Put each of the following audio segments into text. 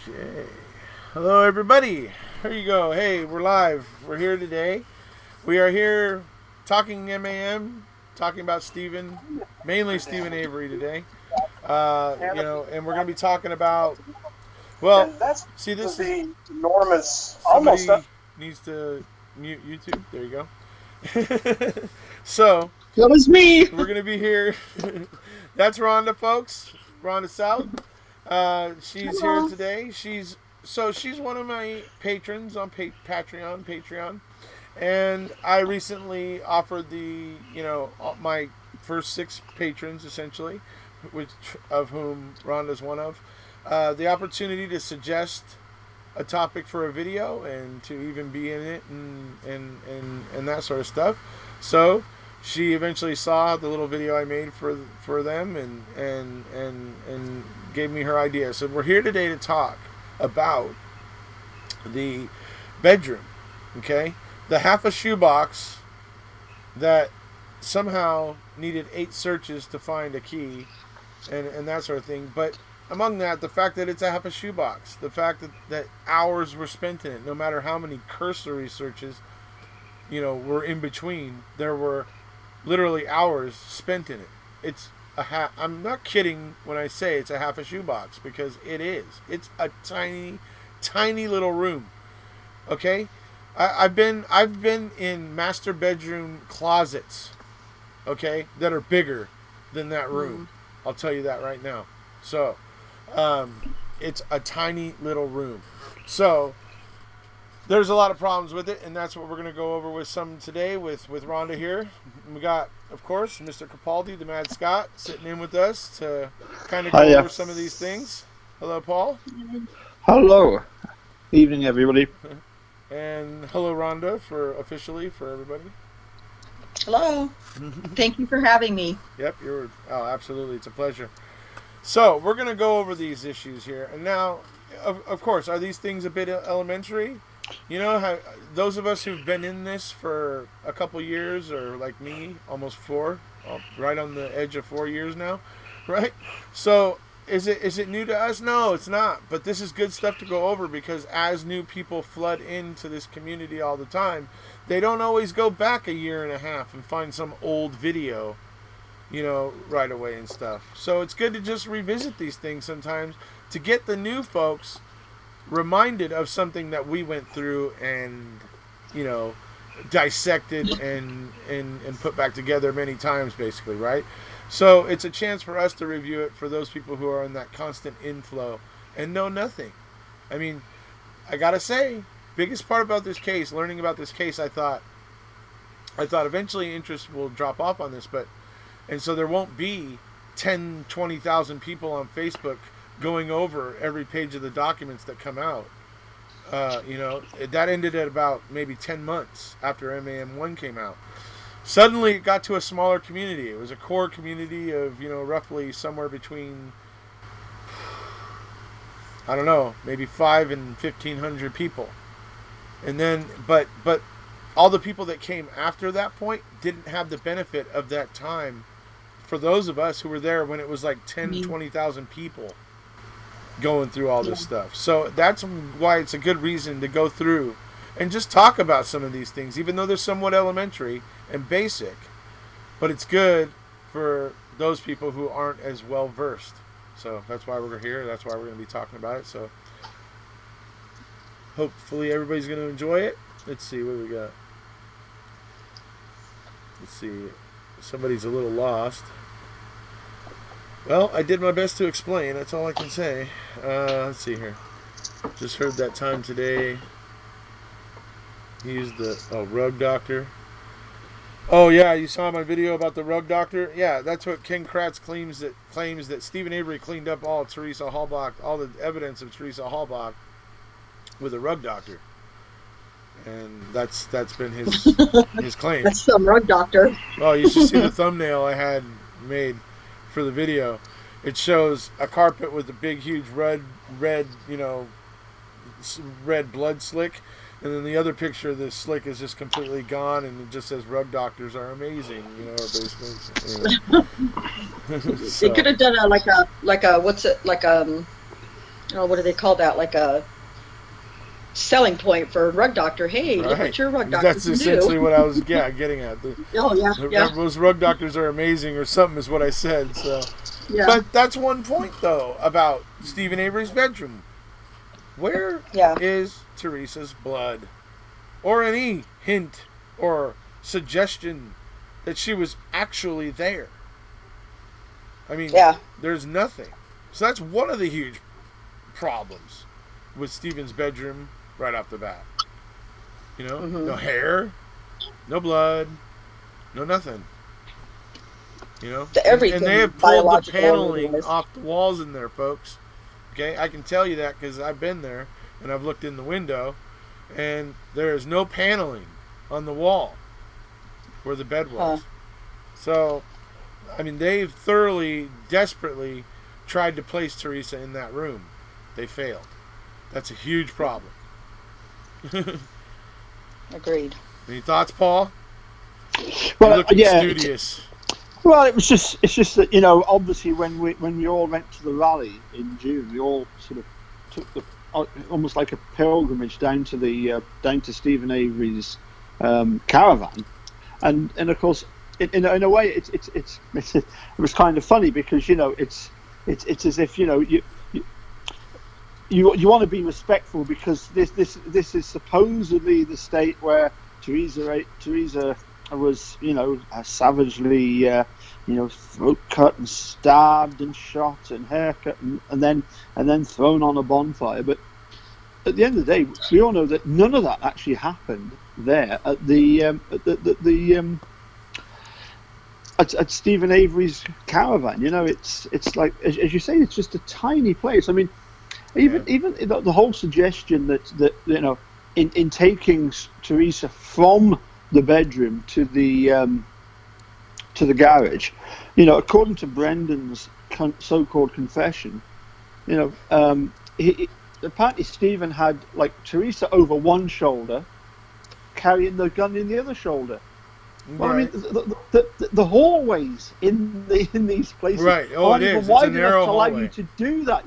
Okay. Hello, everybody. Here you go. Hey, we're live. We're here today. We are here talking MAM, talking about Stephen, mainly Stephen Avery today. And we're going to be talking about, well, And that's see, this is the enormous, almost. somebody needs to mute YouTube. There you go. So, That was me. we're going to be here. That's Rhonda, folks. Rhonda South. She's here Hello. today. She's one of my patrons on Patreon, and I recently offered my first 6 patrons, essentially, which of whom Rhonda's one of, the opportunity to suggest a topic for a video and to even be in it and that sort of stuff. So she eventually saw the little video I made for them and gave me her idea. So we're here today to talk about the bedroom, okay? The half a shoebox that somehow needed 8 searches to find a key and that sort of thing. But among that, the fact that it's a half a shoebox, the fact that hours were spent in it, no matter how many cursory searches, were in between, there were literally hours spent in it. It's I'm not kidding when I say it's a half a shoebox, because it is. It's a tiny, tiny little room. Okay, I've been in master bedroom closets, okay, that are bigger than that room. I'll tell you that right now. So, it's a tiny little room. So there's a lot of problems with it, and that's what we're going to go over with some today with Rhonda here. We got, of course, Mr. Capaldi, the Mad Scot, sitting in with us to kind of go over some of these things. Hello, Paul. Hello. Evening, everybody. And hello, Rhonda, officially for everybody. Hello. Thank you for having me. Yep, absolutely. It's a pleasure. So we're going to go over these issues here. And now, of course, are these things a bit elementary? How those of us who've been in this for a couple years, or like me, almost 4, right on the edge of 4 years now, right? So is it new to us? No, it's not. But this is good stuff to go over, because as new people flood into this community all the time, they don't always go back a year and a half and find some old video, right away and stuff. So it's good to just revisit these things sometimes to get the new folks reminded of something that we went through and dissected and put back together many times, basically, right? So it's a chance for us to review it for those people who are in that constant inflow and know nothing. I mean, I gotta say, biggest part about this case, learning about this case, I thought eventually interest will drop off on this, and so there won't be 10, 20,000 people on Facebook going over every page of the documents that come out. That ended at about maybe 10 months after MAM1 came out. Suddenly it got to a smaller community. It was a core community of, roughly somewhere between, I don't know, maybe 5 and 1,500 people. And then, but all the people that came after that point didn't have the benefit of that time for those of us who were there when it was like 10, 20,000 people going through all this stuff. So that's why it's a good reason to go through and just talk about some of these things, even though they're somewhat elementary and basic. But it's good for those people who aren't as well versed. So that's why we're here. That's why we're going to be talking about it. So hopefully everybody's going to enjoy it. Let's see what we got. Let's see. Somebody's a little lost. Well, I did my best to explain. That's all I can say. Let's see here. Just heard that time today. He used the rug doctor. Oh yeah, you saw my video about the rug doctor. Yeah, that's what Ken Kratz claims that Stephen Avery cleaned up all Teresa Halbach, all the evidence of Teresa Halbach with a rug doctor, and that's been his claim. That's some rug doctor. Oh, you should see the thumbnail I had made for the video. It shows a carpet with a big, huge red blood slick, and then the other picture, the slick is just completely gone, and it just says "rug doctors are amazing," basically. So. They could have done like a what do they call that? Like a selling point for a rug doctor. Hey, look Right. what your rug doctor That's can essentially do. what I was getting at. Oh yeah, yeah, Those rug doctors are amazing, or something is what I said. So, yeah, but that's one point though about Stephen Avery's bedroom. Where yeah, is Teresa's blood, or any hint or suggestion that she was actually there? I mean, yeah. there's nothing. So that's one of the huge problems with Stephen's bedroom right off the bat. No Hmm. hair, no blood, no nothing. And they Everything have pulled the biological and paneling otherwise. off the walls in there, folks. Okay, I can tell you that because I've been there and I've looked in the window, and there is no paneling on the wall where the bed Huh. was. So, I mean, they've thoroughly, desperately tried to place Teresa in that room. They failed. That's a huge problem. Agreed. Any thoughts, Paul? You're Well, looking yeah. studious. Well, it's just that obviously when we all went to the rally in June, we all sort of took almost like a pilgrimage down to Stephen Avery's caravan, and of course in a way it was kind of funny because it's as if you want to be respectful because this is supposedly the state where Teresa was savagely throat cut and stabbed and shot and haircut and then thrown on a bonfire. But at the end of the day, we all know that none of that actually happened there at Stephen Avery's caravan. It's like as you say, it's just a tiny place. I mean, even the whole suggestion that in taking Teresa from the bedroom to the garage, according to Brendan's so-called confession, apparently Stephen had like Teresa over one shoulder, carrying the gun in the other shoulder. Well, I mean, Right. the hallways in these places Right. Oh, aren't it even is. It's a wide enough narrow to allow you hallway. to do that.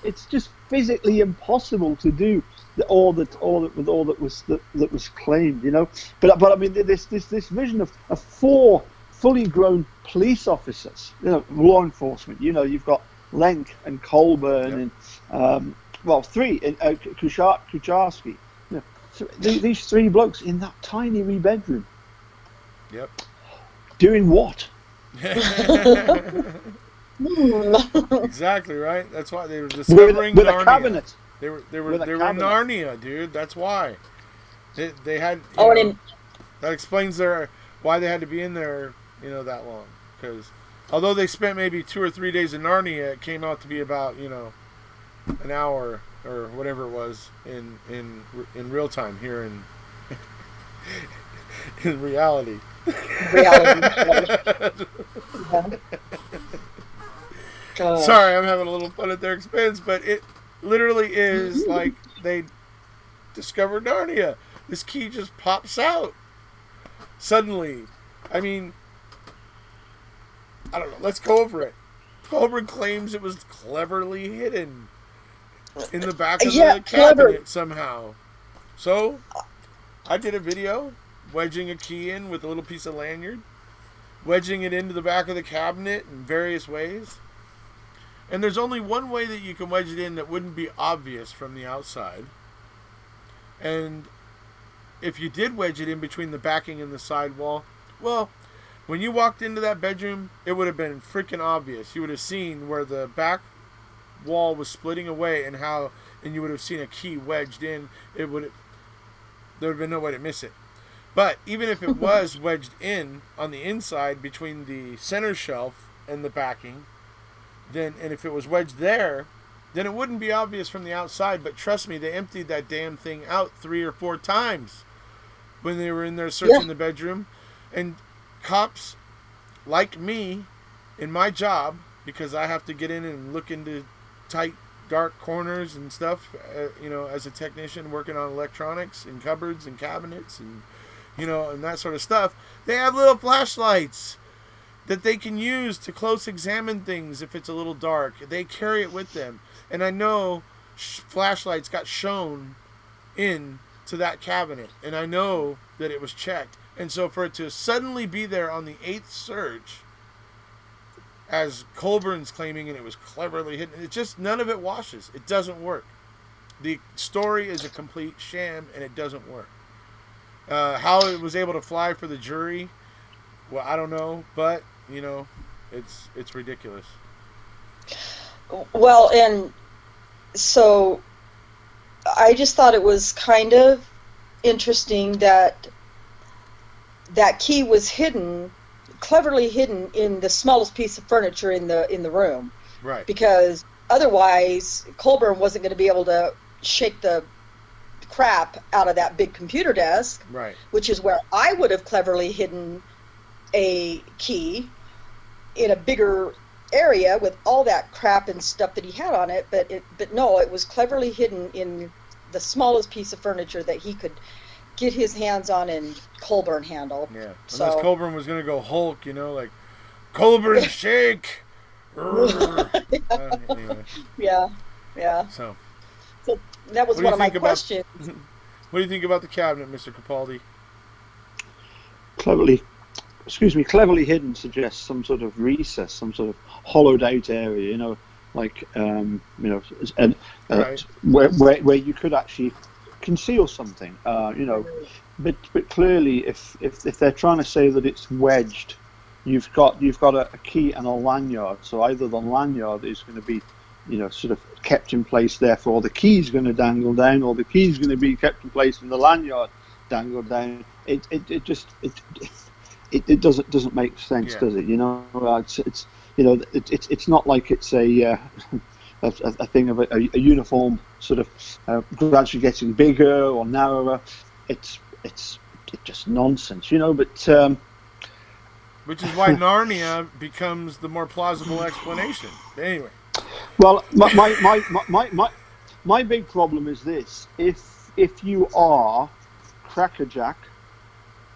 It's just physically impossible to do all that was claimed. But I mean, this vision of four fully grown police officers, law enforcement. You've got Lenk and Colburn Yep. and three in Kucharski. So these three blokes in that tiny wee bedroom. Yep. Doing what? Exactly right. That's why they were With discovering with a Narnia. cabinet. They were With a in cabinet. Narnia, dude. That's why they had. Oh, and in, That explains why they had to be in there, that long. Because although they spent maybe 2 or 3 days in Narnia, it came out to be about an hour or whatever it was in real time here in in reality. reality. Yeah. Gosh. Sorry, I'm having a little fun at their expense, but it literally is like they discovered Narnia. This key just pops out suddenly. I mean, I don't know. Let's go over it. Colburn claims it was cleverly hidden in the back of Yeah, the clever. cabinet somehow. So, I did a video wedging a key in with a little piece of lanyard, wedging it into the back of the cabinet in various ways. And there's only one way that you can wedge it in that wouldn't be obvious from the outside. And if you did wedge it in between the backing and the side wall, well, when you walked into that bedroom, it would have been freaking obvious. You would have seen where the back wall was splitting away and you would have seen a key wedged in. There would have been no way to miss it. But even if it was wedged in on the inside between the center shelf and the backing, and if it was wedged there, then it wouldn't be obvious from the outside. But trust me, they emptied that damn thing out 3 or 4 times when they were in there searching the bedroom. And cops like me in my job, because I have to get in and look into tight, dark corners and stuff, as a technician working on electronics and cupboards and cabinets and that sort of stuff, they have little flashlights. that they can use to close examine things if it's a little dark. They carry it with them. And I know flashlights got shown in to that cabinet, and I know that it was checked. And so for it to suddenly be there on the 8th search, as Colburn's claiming, and it was cleverly hidden, it just, none of it washes. It doesn't work. The story is a complete sham, and it doesn't work. How it was able to fly for the jury, well, I don't know, but it's ridiculous. Well, and so I just thought it was kind of interesting that that key was cleverly hidden in the smallest piece of furniture in the room. Right. Because otherwise, Colburn wasn't going to be able to shake the crap out of that big computer desk. Right. Which is where I would have cleverly hidden a key in a bigger area with all that crap and stuff that he had on it. But no, it was cleverly hidden in the smallest piece of furniture that he could get his hands on and Colburn handle. Yeah. So, unless Colburn was going to go Hulk, like, Colburn shake! Anyway. Yeah. So that was one of my questions. What do you think about the cabinet, Mr. Capaldi? Cleverly hidden suggests some sort of recess, some sort of hollowed out area, like Right. where you could actually conceal something, but clearly if they're trying to say that it's wedged, you've got a key and a lanyard, so either the lanyard is going to be sort of kept in place, therefore the key's going to dangle down, or the key's going to be kept in place and the lanyard dangle down. It doesn't make sense, does it? It's not like it's a thing of a uniform sort of gradually getting bigger or narrower. It's just nonsense, but which is why Narnia becomes the more plausible explanation. Anyway. Well, my big problem is this: if you are crackerjack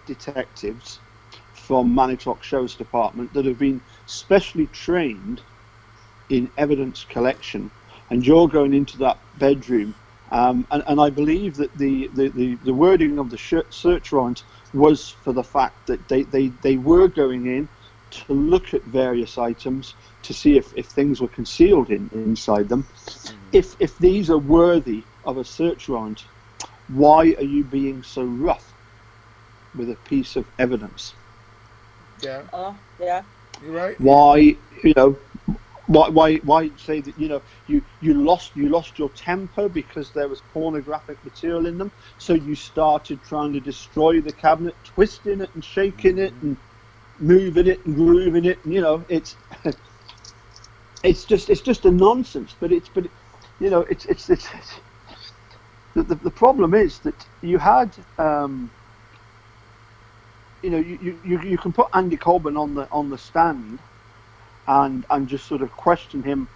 detectives from Manitou Sheriff's Department that have been specially trained in evidence collection, and you're going into that bedroom, and I believe that the wording of the search warrant was for the fact that they were going in to look at various items to see if things were concealed inside them. If these are worthy of a search warrant, why are you being so rough with a piece of evidence? Yeah. Yeah. You're right. Why say that you lost your temper because there was pornographic material in them, so you started trying to destroy the cabinet, twisting it and shaking it and moving it and grooving it, and it's just a nonsense. But the problem is that you had you can put Andy Colburn on the stand and just sort of question him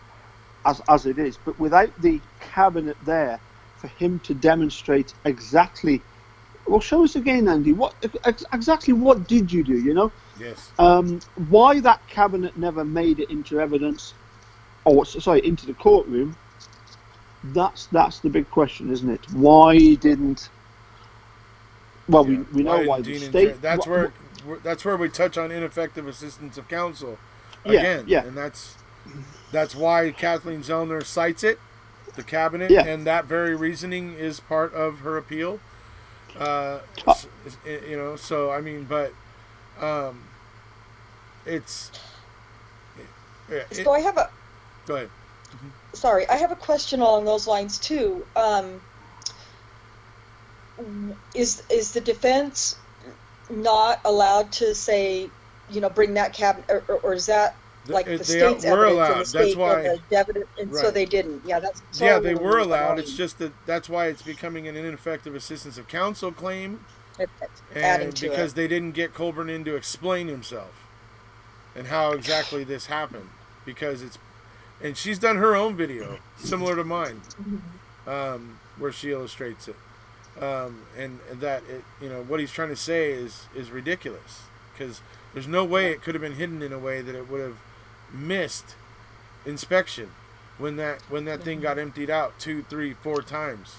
as it is, but without the cabinet there for him to demonstrate exactly. Well, show us again, Andy. What did you do? Yes. Why that cabinet never made it into evidence, into the courtroom? That's the big question, isn't it? Why didn't? Well, we know why the state. That's where we touch on ineffective assistance of counsel again, and that's why Kathleen Zellner cites it, the cabinet, and that very reasoning is part of her appeal. So I mean, but it's. So I have a. Go ahead. Sorry, I have a question along those lines too. Is the defense not allowed to say, bring that cabinet, or is that like the state's evidence allowed. and the state that's why, the evidence, and right. So they didn't. Yeah, that's they were allowed. It's just that's why it's becoming an ineffective assistance of counsel claim, adding to because it. they didn't get Colburn in to explain himself and how exactly this happened, and she's done her own video similar to mine, where she illustrates it. And that what he's trying to say is ridiculous, because There's no way it could have been hidden in a way that it would have missed inspection when that thing got emptied out 2, 3, 4 times.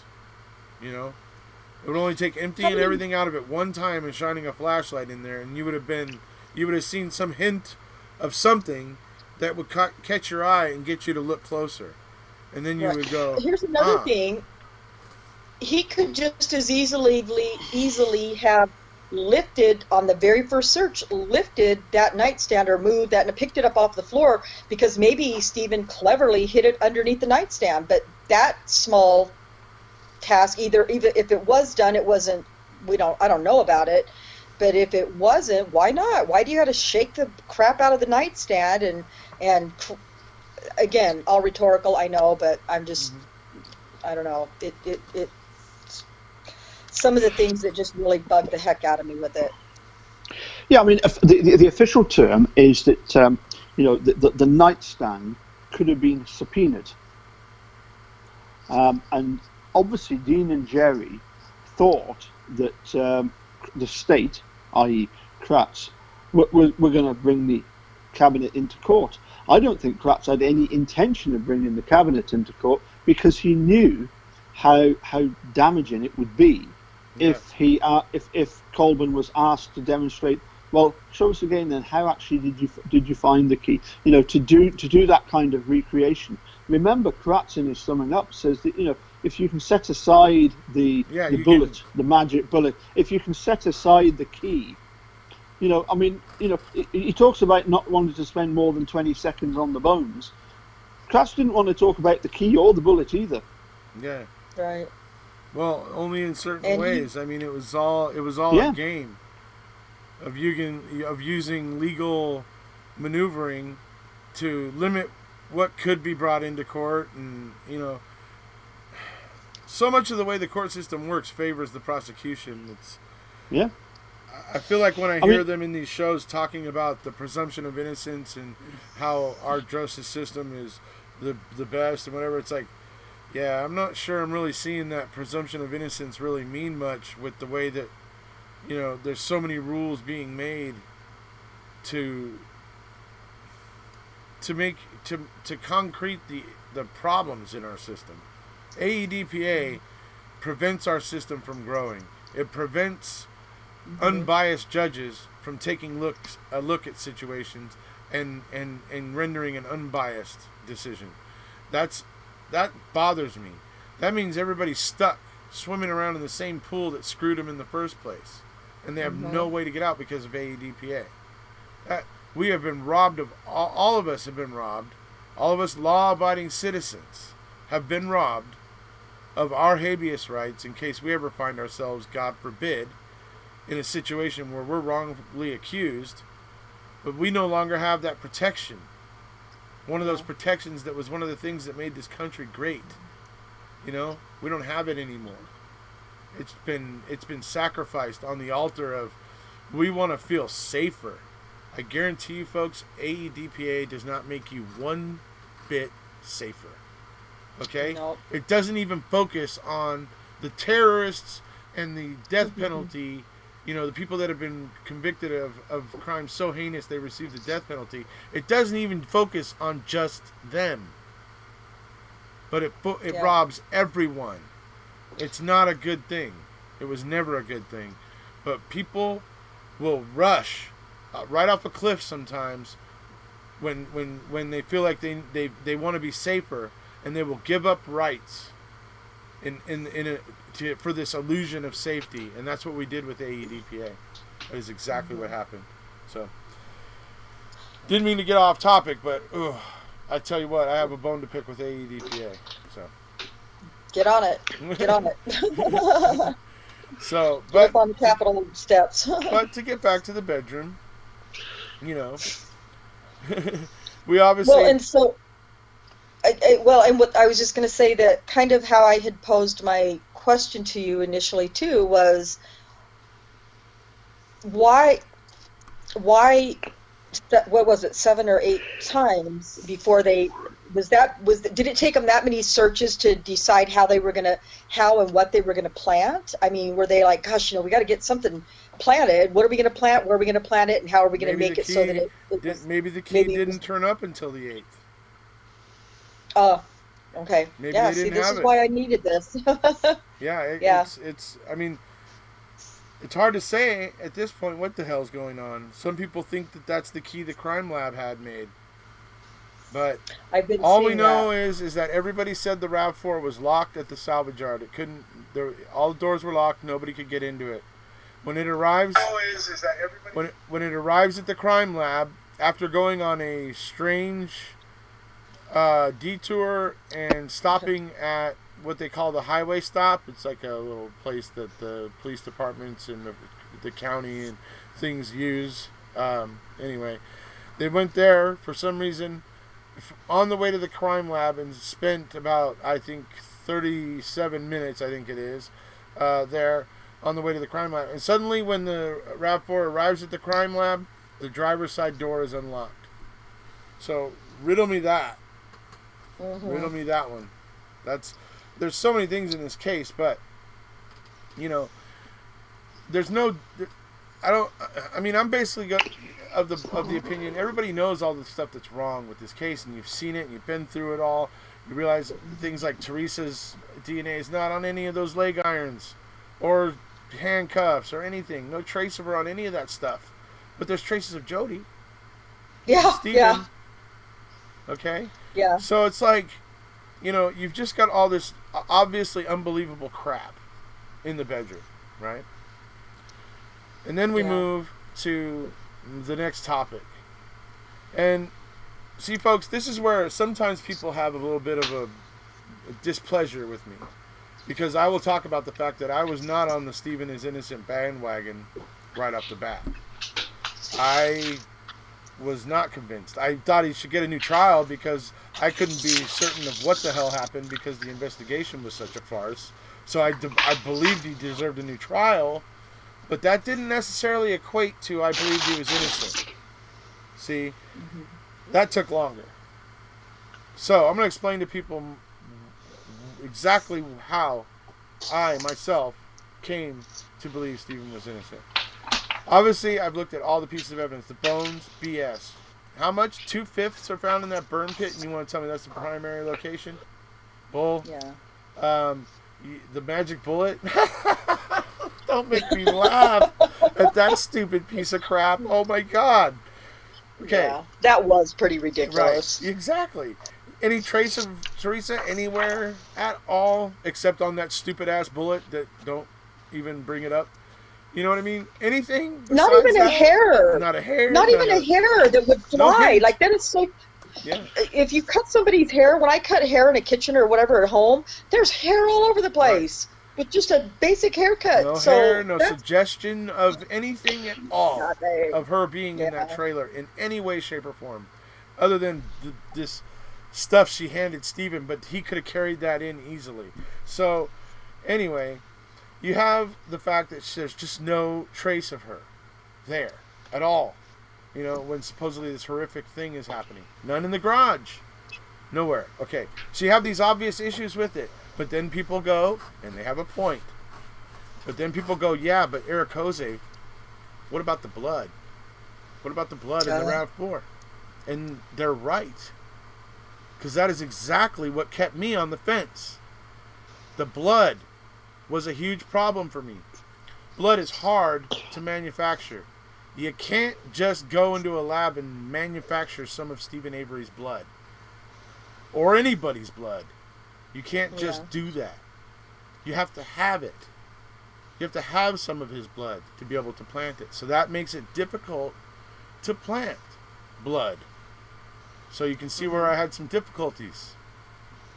You know, it would only take emptying everything out of it one time and shining a flashlight in there, and you would have seen some hint of something that would catch your eye and get you to look closer, and then you would go. Here's another thing. He could just as easily have lifted on the very first search, lifted that nightstand or moved that and picked it up off the floor, because maybe Stephen cleverly hid it underneath the nightstand. But that small task, either if it was done, it wasn't. I don't know about it. But if it wasn't, why not? Why do you have to shake the crap out of the nightstand? And again, all rhetorical, I know, but I'm just, I don't know. It some of the things that just really bug the heck out of me with it. Yeah, I mean, the official term is that the nightstand could have been subpoenaed, and obviously Dean and Jerry thought that the state, i.e. Kratz, were going to bring the cabinet into court. I don't think Kratz had any intention of bringing the cabinet into court, because he knew how damaging it would be if Colburn was asked to demonstrate. Well, show us again then. How actually did you find the key? To do that kind of recreation. Remember, Kratz in his summing up says that if you can set aside the bullet, the magic bullet, if you can set aside the key, he talks about not wanting to spend more than 20 seconds on the bones. Kratz didn't want to talk about the key or the bullet either. Yeah. Right. Well, only in certain ways. I mean, it was all a game of using legal maneuvering to limit what could be brought into court, and so much of the way the court system works favors the prosecution. I feel like when I hear them in these shows talking about the presumption of innocence and how our justice system is the best and whatever, it's like, yeah, I'm not sure I'm really seeing that presumption of innocence really mean much with the way that, there's so many rules being made to concrete the problems in our system. AEDPA prevents our system from growing. It prevents unbiased judges from taking a look at situations and rendering an unbiased decision. That bothers me. That means everybody's stuck swimming around in the same pool that screwed them in the first place, and they have no way to get out because of AEDPA. We have been robbed of, all of us have been robbed, all of us law-abiding citizens have been robbed of our habeas rights in case we ever find ourselves, God forbid, in a situation where we're wrongfully accused, but we no longer have that protection. One of those protections that was one of the things that made this country great. We don't have it anymore. It's been sacrificed on the altar of, we want to feel safer. I guarantee you folks, AEDPA does not make you one bit safer. Okay? Nope. It doesn't even focus on the terrorists and the death penalty, the people that have been convicted of crimes so heinous they received the death penalty. It doesn't even focus on just them. But it robs everyone. It's not a good thing. It was never a good thing. But people will rush right off a cliff sometimes when they feel like they want to be safer, and they will give up rights for this illusion of safety, and that's what we did with AEDPA. That is exactly what happened. So, didn't mean to get off topic, but I tell you what, I have a bone to pick with AEDPA. So, get on it. So, get up on the Capitol steps. But to get back to the bedroom, we obviously. Well, and so. And what I was just going to say, that kind of how I had posed my question to you initially too was, why what was it, 7 or 8 times before did it take them that many searches to decide how and what they were going to plant? I mean, were they like, gosh, we got to get something planted. What are we going to plant? Where are we going to plant it? And how are we going to Maybe make the it so that key was, maybe the key maybe it didn't was, turn up until the 8th. okay. Maybe Yeah, they see, didn't this have is it. why I needed this. Yeah, Yeah. it's. I mean, it's hard to say at this point what the hell's going on. Some people think that that's the key the crime lab had made, but I've been all we seeing that. know is that everybody said the RAV4 was locked at the salvage yard. It couldn't. All the doors were locked. Nobody could get into it. When it arrives, when it arrives at the crime lab after going on a strange detour and stopping at what they call the highway stop. It's like a little place that the police departments and the county and things use. Anyway, they went there for some reason on the way to the crime lab and spent about, I think, 37 minutes, I think it is, there on the way to the crime lab. And suddenly when the RAV4 arrives at the crime lab, the driver's side door is unlocked. So riddle me that. Riddle me that one. There's so many things in this case, but there's no. I'm basically of the opinion everybody knows all the stuff that's wrong with this case, and you've seen it, and you've been through it all. You realize things like Teresa's DNA is not on any of those leg irons, or handcuffs, or anything. No trace of her on any of that stuff. But there's traces of Jody. Yeah, Stephen. yeah, Okay. yeah. So it's like, you've just got all this obviously unbelievable crap in the bedroom, right? And then we move to the next topic. And see, folks, this is where sometimes people have a little bit of a displeasure with me. Because I will talk about the fact that I was not on the Stephen is innocent bandwagon right off the bat. I was not convinced. I thought he should get a new trial because I couldn't be certain of what the hell happened because the investigation was such a farce. So I believed he deserved a new trial, but that didn't necessarily equate to I believed he was innocent. See, that took longer. So I'm going to explain to people exactly how I, myself, came to believe Stephen was innocent. Obviously, I've looked at all the pieces of evidence. The bones, BS. How much? 2/5 are found in that burn pit, and you want to tell me that's the primary location? Bull. Yeah. The magic bullet. Don't make me laugh at that stupid piece of crap. Oh my God. Okay. Yeah, that was pretty ridiculous. Right. Exactly. Any trace of Teresa anywhere at all, except on that stupid ass bullet that don't even bring it up? You know what I mean? Anything? Not even a hair. Not a hair. Not even a hair that would fly. Like that is so. Yeah. If you cut somebody's hair, when I cut hair in a kitchen or whatever at home, there's hair all over the place with just a basic haircut. No so hair, no suggestion of anything at all Nothing. of her being in that trailer in any way, shape, or form, other than this stuff she handed Stephen. But he could have carried that in easily. So, anyway. You have the fact that there's just no trace of her there at all. When supposedly this horrific thing is happening. None in the garage. Nowhere. Okay. So you have these obvious issues with it. But then people go, and they have a point. But then people go, yeah, but Erekose, what about the blood? What about the blood in the RAV4? And they're right. Because that is exactly what kept me on the fence. The blood was a huge problem for me. Blood is hard to manufacture. You can't just go into a lab and manufacture some of Stephen Avery's blood. Or anybody's blood. You can't just do that. You have to have it. You have to have some of his blood to be able to plant it. So that makes it difficult to plant blood. So you can see where I had some difficulties.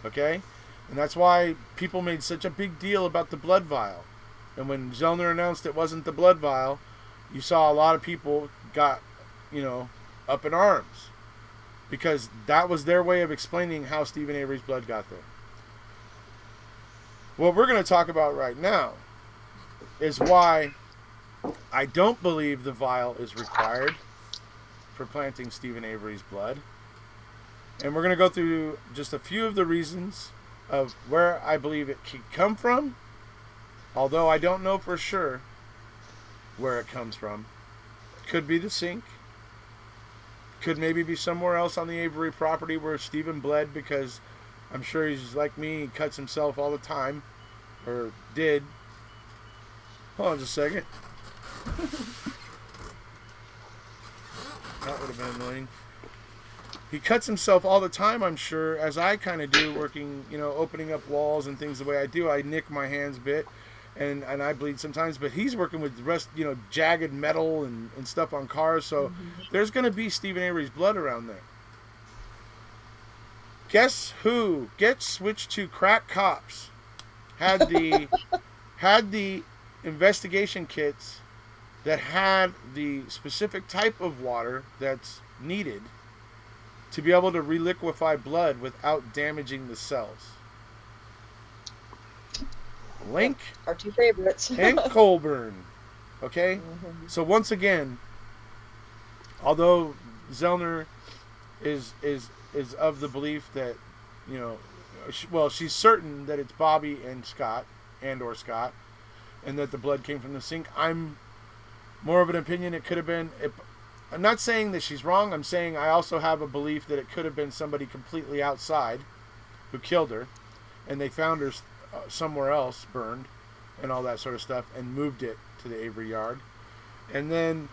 Okay? And that's why people made such a big deal about the blood vial. And when Zellner announced it wasn't the blood vial, you saw a lot of people got, up in arms. Because that was their way of explaining how Stephen Avery's blood got there. What we're going to talk about right now is why I don't believe the vial is required for planting Stephen Avery's blood. And we're going to go through just a few of the reasons of where I believe it could come from, although I don't know for sure. where it comes from. Could be the sink. Could maybe be somewhere else on the Avery property where Stephen bled, because I'm sure he's like me, he cuts himself all the time. Or did. Hold on just a second. That would have been annoying. He cuts himself all the time, I'm sure, as I kind of do, working, opening up walls and things the way I do. I nick my hands a bit, and I bleed sometimes, but he's working with the rest, jagged metal and stuff on cars, so there's going to be Stephen Avery's blood around there. Guess who gets switched to crack cops? Had the investigation kits that had the specific type of water that's needed to be able to reliquefy blood without damaging the cells. Link, our two favorites, and Colburn. Okay? So once again, although Zellner is of the belief that, she's certain that it's Bobby and Scott, or Scott, and that the blood came from the sink. I'm more of an opinion it could have been. I'm not saying that she's wrong. I'm saying I also have a belief that it could have been somebody completely outside who killed her, and they found her somewhere else, burned, and all that sort of stuff, and moved it to the Avery yard. And then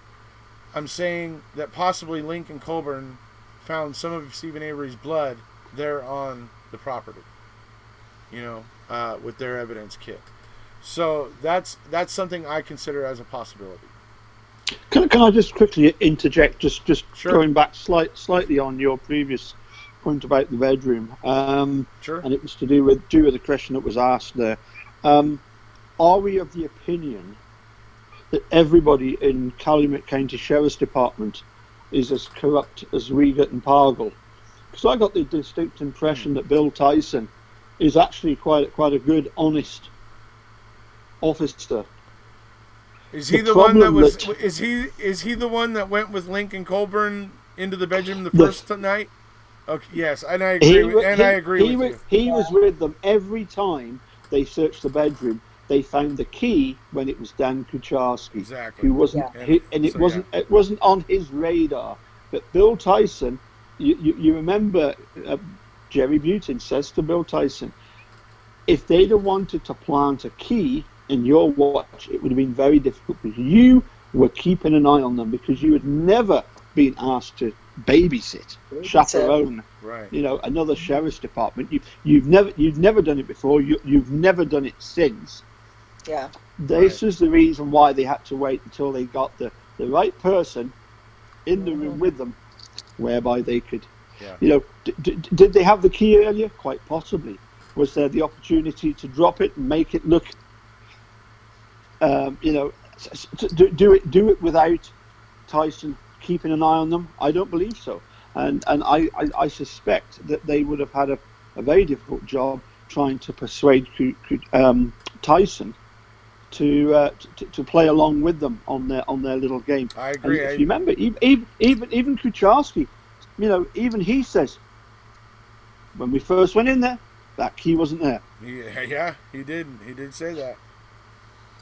I'm saying that possibly Link and Colburn found some of Stephen Avery's blood there on the property, with their evidence kit. So that's something I consider as a possibility. Can I just quickly interject, just Sure. going back slightly on your previous point about the bedroom, Sure. and it was to do with the question that was asked there. Are we of the opinion that everybody in Calumet County Sheriff's Department is as corrupt as Regat and Pargle? Because I got the distinct impression that Bill Tyson is actually quite a good, honest officer. Is he the one that was? Is he the one that went with Lincoln Colburn into the bedroom the first night? Okay, yes, and I agree. I agree with you. He was with them every time they searched the bedroom. They found the key when it was Dan Kucharski, exactly, who wasn't, it wasn't on his radar. But Bill Tyson, you remember, Jerry Butin says to Bill Tyson, if they'd have wanted to plant a key in your watch, it would have been very difficult because you were keeping an eye on them, because you had never been asked to babysit, chaperone, right? Another sheriff's department. You've never done it before. You've never done it since. Yeah. This is the reason why they had to wait until they got the right person in the room with them, whereby they could, did they have the key earlier? Quite possibly. Was there the opportunity to drop it and make it look, do it without Tyson keeping an eye on them? I don't believe so. And I suspect that they would have had a very difficult job trying to persuade Tyson to play along with them on their little game. I agree. And if you remember, even Kucharski, even he says, when we first went in there, that key wasn't there. Yeah, he did. He did say that.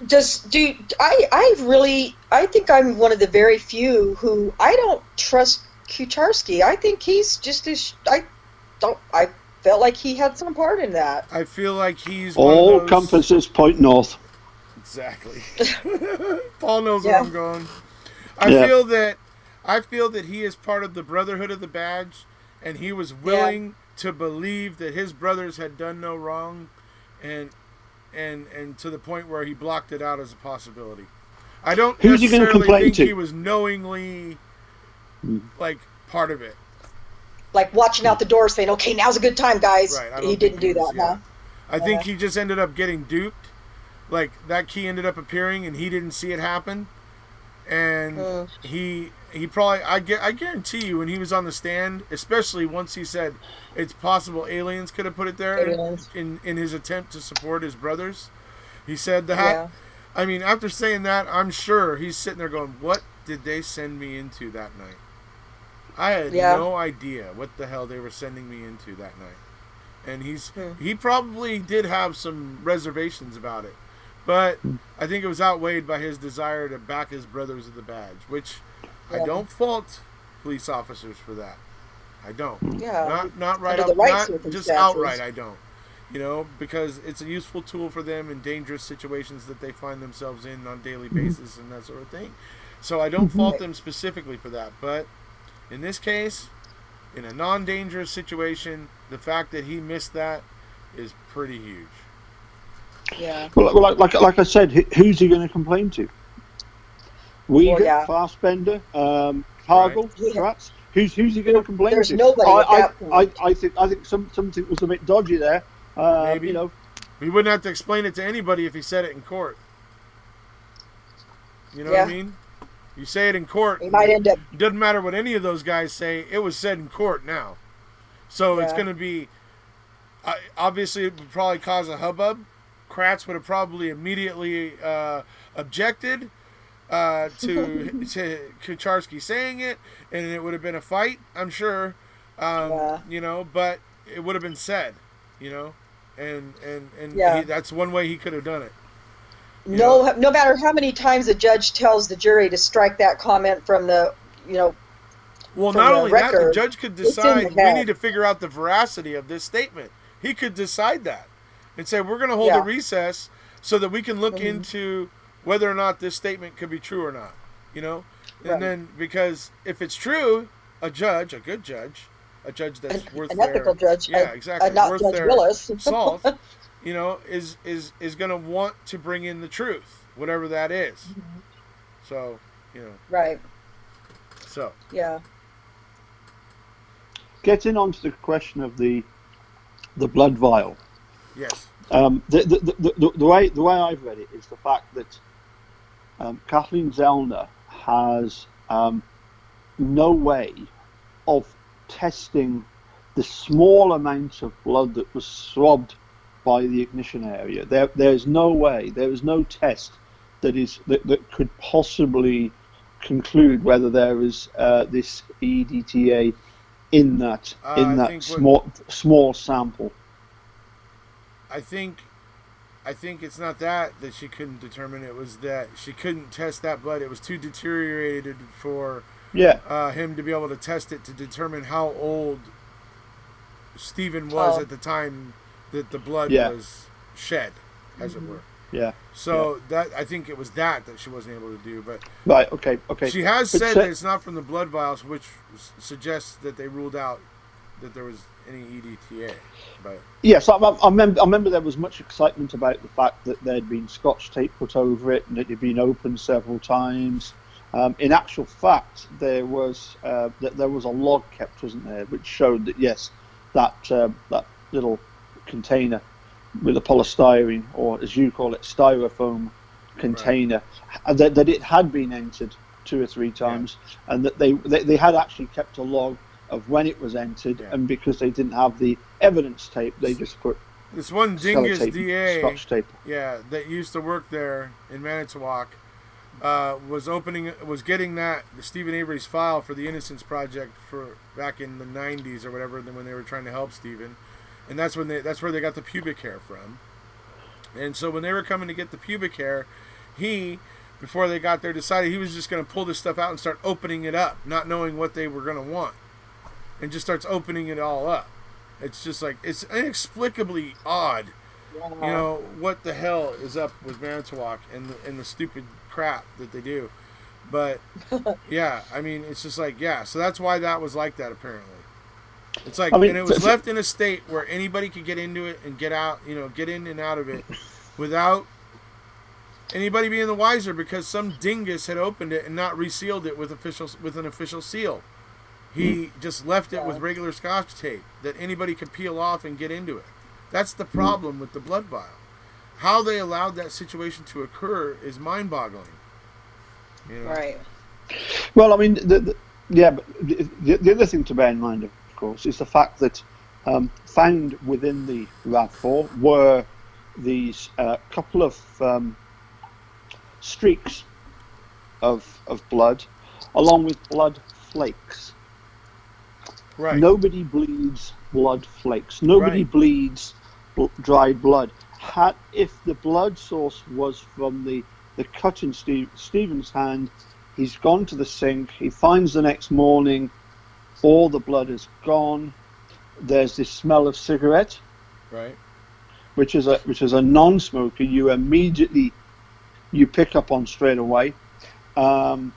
I think I'm one of the very few who I don't trust Kucharski. I think he's just I felt like he had some part in that. I feel like he's all one of those... compasses point north. Exactly. Paul knows where I'm going. I feel that he is part of the Brotherhood of the Badge, and he was willing to believe that his brothers had done no wrong, and to the point where he blocked it out as a possibility. I don't necessarily think he was knowingly part of it. Like watching out the door saying, okay, now's a good time, guys. Right, he didn't do that, huh? I think he just ended up getting duped. Like, that key ended up appearing and he didn't see it happen. And he probably, I guarantee you, when he was on the stand, especially once he said it's possible aliens could have put it there in his attempt to support his brothers, he said that. Yeah. I mean, after saying that, I'm sure he's sitting there going, what did they send me into that night? I had no idea what the hell they were sending me into that night. And he probably did have some reservations about it. But I think it was outweighed by his desire to back his brothers with the badge, which I don't fault police officers for that. I don't. Yeah. Not right Under up, the right not circumstances. just outright. I don't. Because it's a useful tool for them in dangerous situations that they find themselves in on a daily basis and that sort of thing. So I don't fault them specifically for that. But in this case, in a non-dangerous situation, the fact that he missed that is pretty huge. Yeah. Well, like I said, who's he going to complain to? Uyghur, Fassbender, Hargel, Kratz. Who's he going to complain There's to? nobody at that point. I think something was a bit dodgy there. Maybe. He wouldn't have to explain it to anybody if he said it in court. You know what I mean? You say it in court. He might end up. It doesn't matter what any of those guys say. It was said in court now. So it's going to be. Obviously, it would probably cause a hubbub. Kratz would have probably immediately objected to Kucharski saying it, and it would have been a fight, I'm sure. But it would have been said, and that's one way he could have done it. No matter how many times a judge tells the jury to strike that comment from the, Well, from not the only record, that, the judge could decide we need to figure out the veracity of this statement. He could decide that and say we're going to hold a recess so that we can look into whether or not this statement could be true or not. And then because if it's true, a good judge, a judge that's worth an ethical judge, exactly, not worth Judge their Willis. salt, is going to want to bring in the truth, whatever that is. So, Right. So. Yeah. Getting on to the question of the blood vial. Yes. The way I've read it is the fact that Kathleen Zellner has no way of testing the small amount of blood that was swabbed by the ignition area. There's no way. There is no test that could possibly conclude whether there is this EDTA in that small sample. I think it's not that she couldn't determine. It was that she couldn't test that blood. It was too deteriorated for him to be able to test it to determine how old Stephen was at the time that the blood was shed, as it were. Yeah. So that I think it was that she wasn't able to do. But right. Okay. She has said that it's not from the blood vials, which suggests that they ruled out that there was any EDTA. But yes, I remember there was much excitement about the fact that there'd been Scotch tape put over it and it had been opened several times. In actual fact, there was a log kept, wasn't there, which showed that yes, that little container with a polystyrene, or as you call it, styrofoam container, that it had been entered 2 or 3 times, and that they had actually kept a log of when it was entered, and because they didn't have the evidence tape, they just put this one dingus DA, Scotch tape. That used to work there in Manitowoc, was getting the Stephen Avery's file for the Innocence Project for back in the 90s or whatever, when they were trying to help Stephen, and that's where they got the pubic hair from. And so when they were coming to get the pubic hair, before they got there, decided he was just going to pull this stuff out and start opening it up, not knowing what they were going to want, and just starts opening it all up. It's just like, it's inexplicably odd. Yeah. What the hell is up with Manitowoc and the stupid crap that they do. But I mean, it's just like, so that's why that was like that, apparently. It's like, and it was left in a state where anybody could get into it and get out, get in and out of it without anybody being the wiser, because some dingus had opened it and not resealed it with an official seal. He just left it with regular Scotch tape that anybody could peel off and get into it. That's the problem with the blood vial. How they allowed that situation to occur is mind-boggling. Right. Well, I mean, but the other thing to bear in mind, of course, is the fact that found within the RAV4 were these couple of streaks of blood, along with blood flakes. Right. Nobody bleeds blood flakes. Nobody bleeds dried blood. if the blood source was from the cut in Stephen's hand, he's gone to the sink. He finds the next morning all the blood is gone. There's this smell of cigarette, Right. which is a non-smoker. You pick up on straight away. And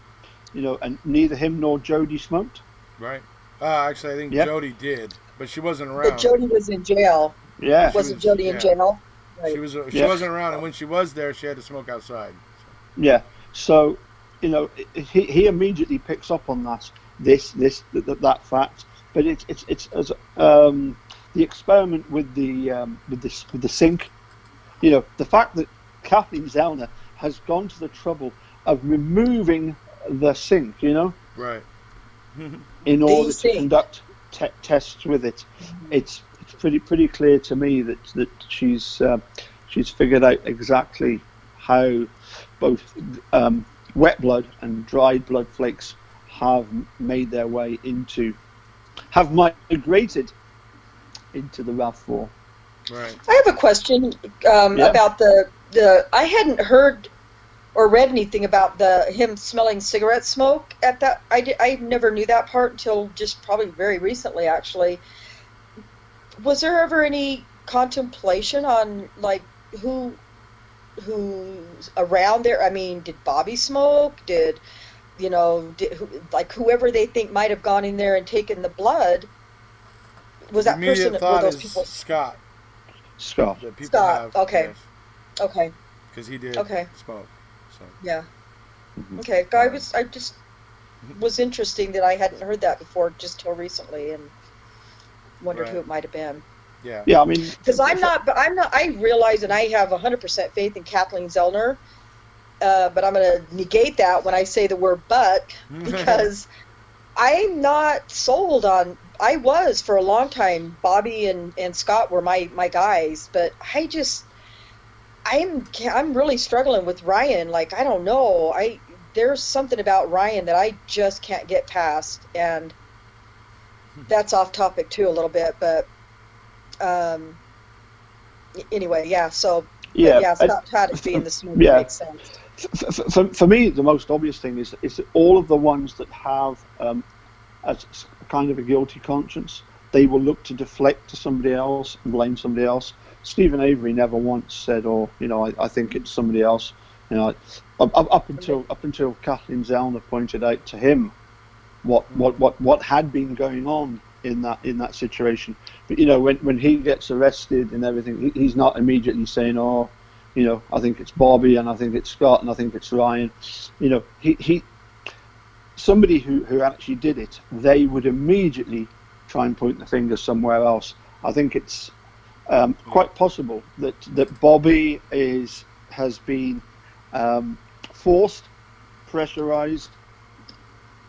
neither him nor Jody smoked. Right. Actually, I think Yep. Jody did, but she wasn't around. But Jody was in jail. Yeah. Wasn't Jody in jail? Right. She wasn't around, and when she was there, she had to smoke outside. Yeah. So, he immediately picks up on that fact. But it's as the experiment with the sink. The fact that Kathleen Zellner has gone to the trouble of removing the sink. Right. In order to conduct tests with it. It's pretty clear to me that she's figured out exactly how both wet blood and dried blood flakes have made their way have migrated into the RAV4. Right. I have a question about the I hadn't heard or read anything about him smelling cigarette smoke at that. I never knew that part until just probably very recently, actually. Was there ever any contemplation on who's around there? I mean, did Bobby smoke? Did whoever they think might have gone in there and taken the blood? Was that person? Were those people? Scot. Scot. Scot. Okay. Yes. Okay. Because he did smoke. So. Yeah. Mm-hmm. Okay. I just was interesting that I hadn't heard that before just till recently, and wondered who it might have been. Yeah. Yeah. I mean, because I'm not. I realize, and I have 100% faith in Kathleen Zellner. But I'm going to negate that when I say the word "but," because I'm not sold on. I was for a long time. Bobby and Scott were my guys, but I'm really struggling with Ryan. I don't know. There's something about Ryan that I just can't get past, and that's off topic too a little bit. But anyway, yeah. So Scott Taddick being the smooth makes sense. For me, the most obvious thing is all of the ones that have as a kind of a guilty conscience, they will look to deflect to somebody else and blame somebody else. Stephen Avery never once said, I think it's somebody else. Up until Kathleen Zellner pointed out to him what had been going on in that situation. But when he gets arrested and everything, he's not immediately saying, I think it's Bobby and I think it's Scott and I think it's Ryan. He somebody who actually did it, they would immediately try and point the finger somewhere else. I think it's quite possible that Bobby has been forced, pressurized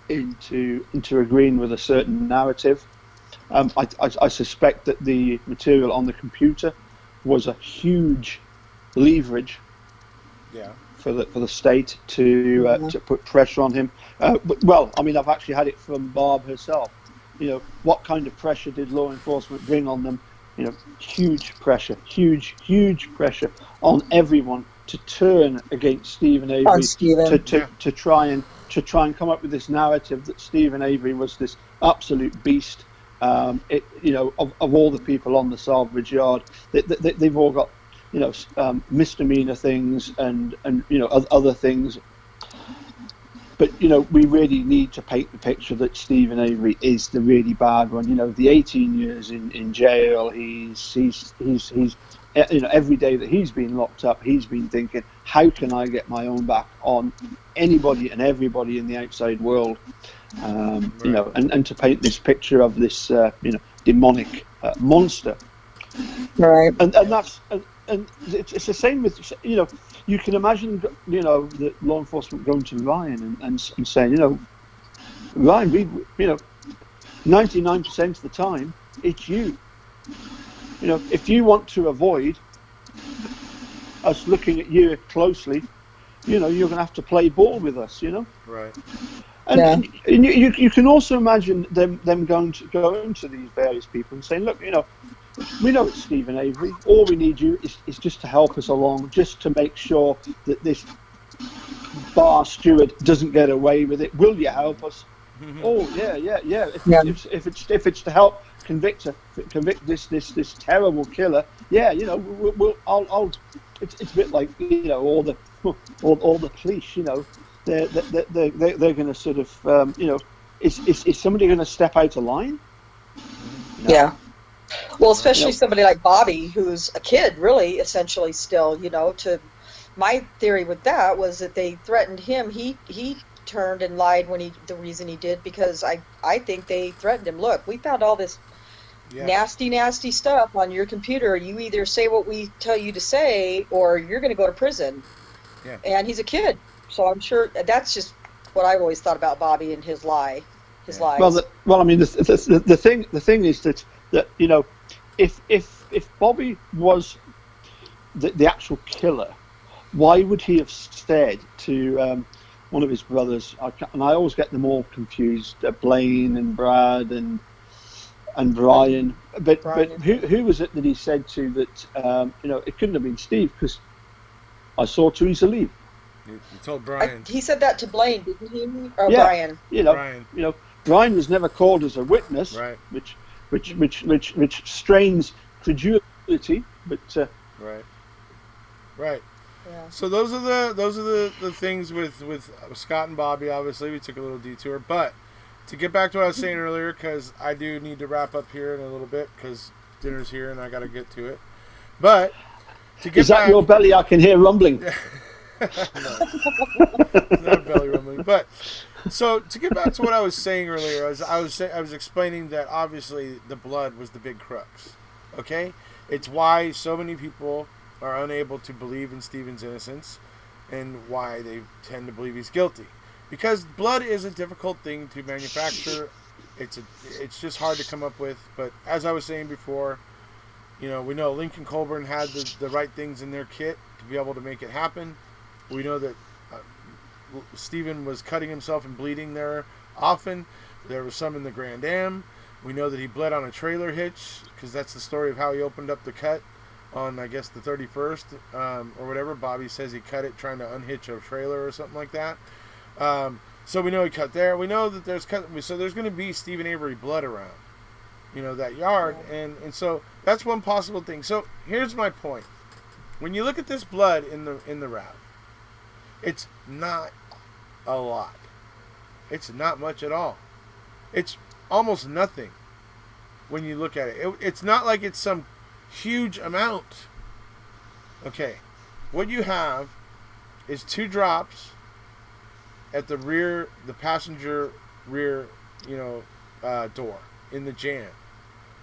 into agreeing with a certain narrative. I suspect that the material on the computer was a huge leverage for the state to put pressure on him. I've actually had it from Barb herself. What kind of pressure did law enforcement bring on them? Huge pressure on everyone to turn against Stephen Avery, to try and come up with this narrative that Stephen Avery was this absolute beast. Of all the people on the salvage yard, they've all got misdemeanor things and other things. But we really need to paint the picture that Stephen Avery is the really bad one. The 18 years in jail, he's every day that he's been locked up, he's been thinking, how can I get my own back on anybody and everybody in the outside world? And to paint this picture of this demonic monster. Right. And that's and it's the same with you can imagine the law enforcement going to Ryan and saying, Ryan, we 99% of the time it's you. If you want to avoid us looking at you closely, you're going to have to play ball with us. Right. And you can also imagine them going to these various people and saying, look, we know it's Stephen Avery. All we need you is just to help us along, just to make sure that this bar steward doesn't get away with it. Will you help us? Oh yeah. Yeah. If it's to help convict this terrible killer, yeah, I'll. It's a bit like all the police. They're going to sort of is somebody going to step out of line? No. Yeah. Well, especially somebody like Bobby, who's a kid, really, essentially still, to my theory with that was that they threatened him. He turned and lied the reason he did, because I think they threatened him. Look, we found all this nasty stuff on your computer. You either say what we tell you to say or you're going to go to prison. Yeah. And he's a kid. So I'm sure that's just what I've always thought about Bobby and his lies. Well, I mean, the thing is that if Bobby was the actual killer, why would he have said to one of his brothers? And I always get them all confused: Blaine and Brad and Brian. But who was it that he said to that? It couldn't have been Steve, because I saw Teresa leave. You told Brian. He said that to Blaine, didn't he? Or yeah, Brian? Brian. Brian was never called as a witness, right? Which strains credulity, but right. Yeah. So those are the things with Scott and Bobby. Obviously, we took a little detour, but to get back to what I was saying earlier, because I do need to wrap up here in a little bit because dinner's here and I got to get to it. But to get is that your belly? I can hear rumbling. No, not belly rumbling. But so to get back to what I was saying earlier, I was explaining that obviously the blood was the big crux. Okay, it's why so many people are unable to believe in Stephen's innocence, and why they tend to believe he's guilty. Because blood is a difficult thing to manufacture. It's just hard to come up with. But as I was saying before, we know Lincoln Colburn had the right things in their kit to be able to make it happen. We know that Stephen was cutting himself and bleeding there often. There was some in the Grand Am. We know that he bled on a trailer hitch, because that's the story of how he opened up the cut on, I guess, the 31st or whatever. Bobby says he cut it trying to unhitch a trailer or something like that. So we know he cut there. We know that there's going to be Stephen Avery blood around, that yard, and so that's one possible thing. So here's my point: when you look at this blood in the wrap, it's not a lot. It's not much at all. It's almost nothing when you look at it. It's not like it's some huge amount. Okay, what you have is 2 drops at the passenger rear, door in the jam.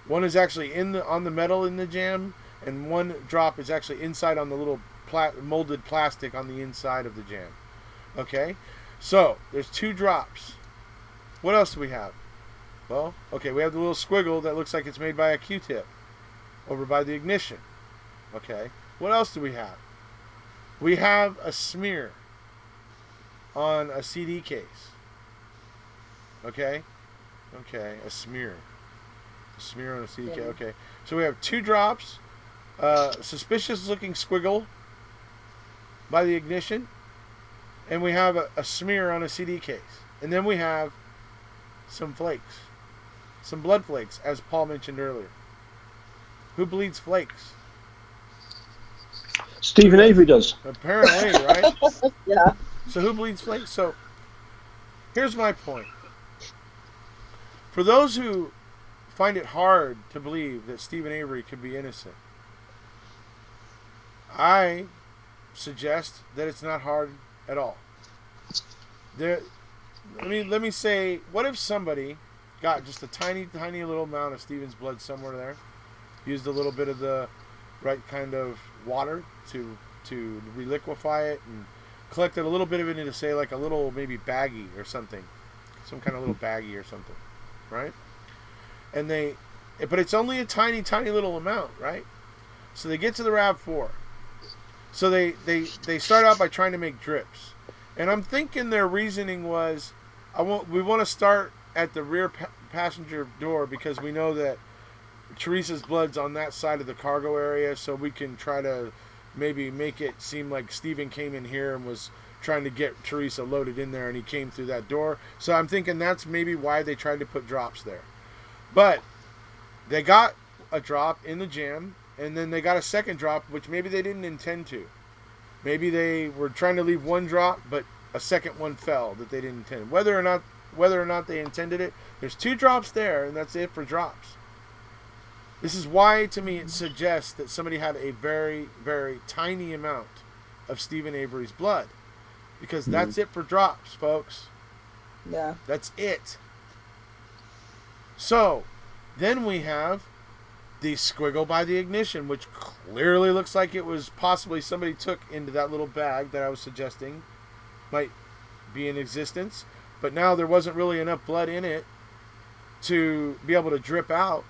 One is actually on the metal in the jam, and one drop is actually inside on the little molded plastic on the inside of the jam. Okay, so there's 2 drops. What else do we have? Well, okay, we have the little squiggle that looks like it's made by a Q-tip over by the ignition. Okay, what else do we have? We have a smear on a CD case. Okay, a smear on a CD case. Okay, so we have 2 drops, suspicious looking squiggle by the ignition, and we have a smear on a CD case, and then we have some flakes, some blood flakes, as Paul mentioned earlier. Who bleeds flakes? Stephen Avery does. Apparently, right? Yeah. So who bleeds flakes? So here's my point. For those who find it hard to believe that Stephen Avery could be innocent, I suggest that it's not hard at all. Let me say, what if somebody got just a tiny little amount of Stephen's blood somewhere there, used a little bit of the right kind of water to reliquify it, and collected a little bit of it into, say, like a little maybe baggie or something, some kind of little baggie or something, right? But it's only a tiny little amount, right? So they get to the RAV4. So they start out by trying to make drips, and I'm thinking their reasoning was, we want to start at the rear passenger door, because we know that Teresa's blood's on that side of the cargo area, so we can try to maybe make it seem like Stephen came in here and was trying to get Teresa loaded in there, and he came through that door. So I'm thinking that's maybe why they tried to put drops there. But they got a drop in the jam, and then they got a second drop, which maybe they didn't intend to. Maybe they were trying to leave one drop, but a second one fell that they didn't intend. Whether or not they intended it, there's 2 drops there, and that's it for drops. This is why, to me, it suggests that somebody had a very, very tiny amount of Stephen Avery's blood. Because that's it for drops, folks. Yeah. That's it. So, then we have the squiggle by the ignition, which clearly looks like it was possibly somebody took into that little bag that I was suggesting might be in existence. But now there wasn't really enough blood in it to be able to drip out.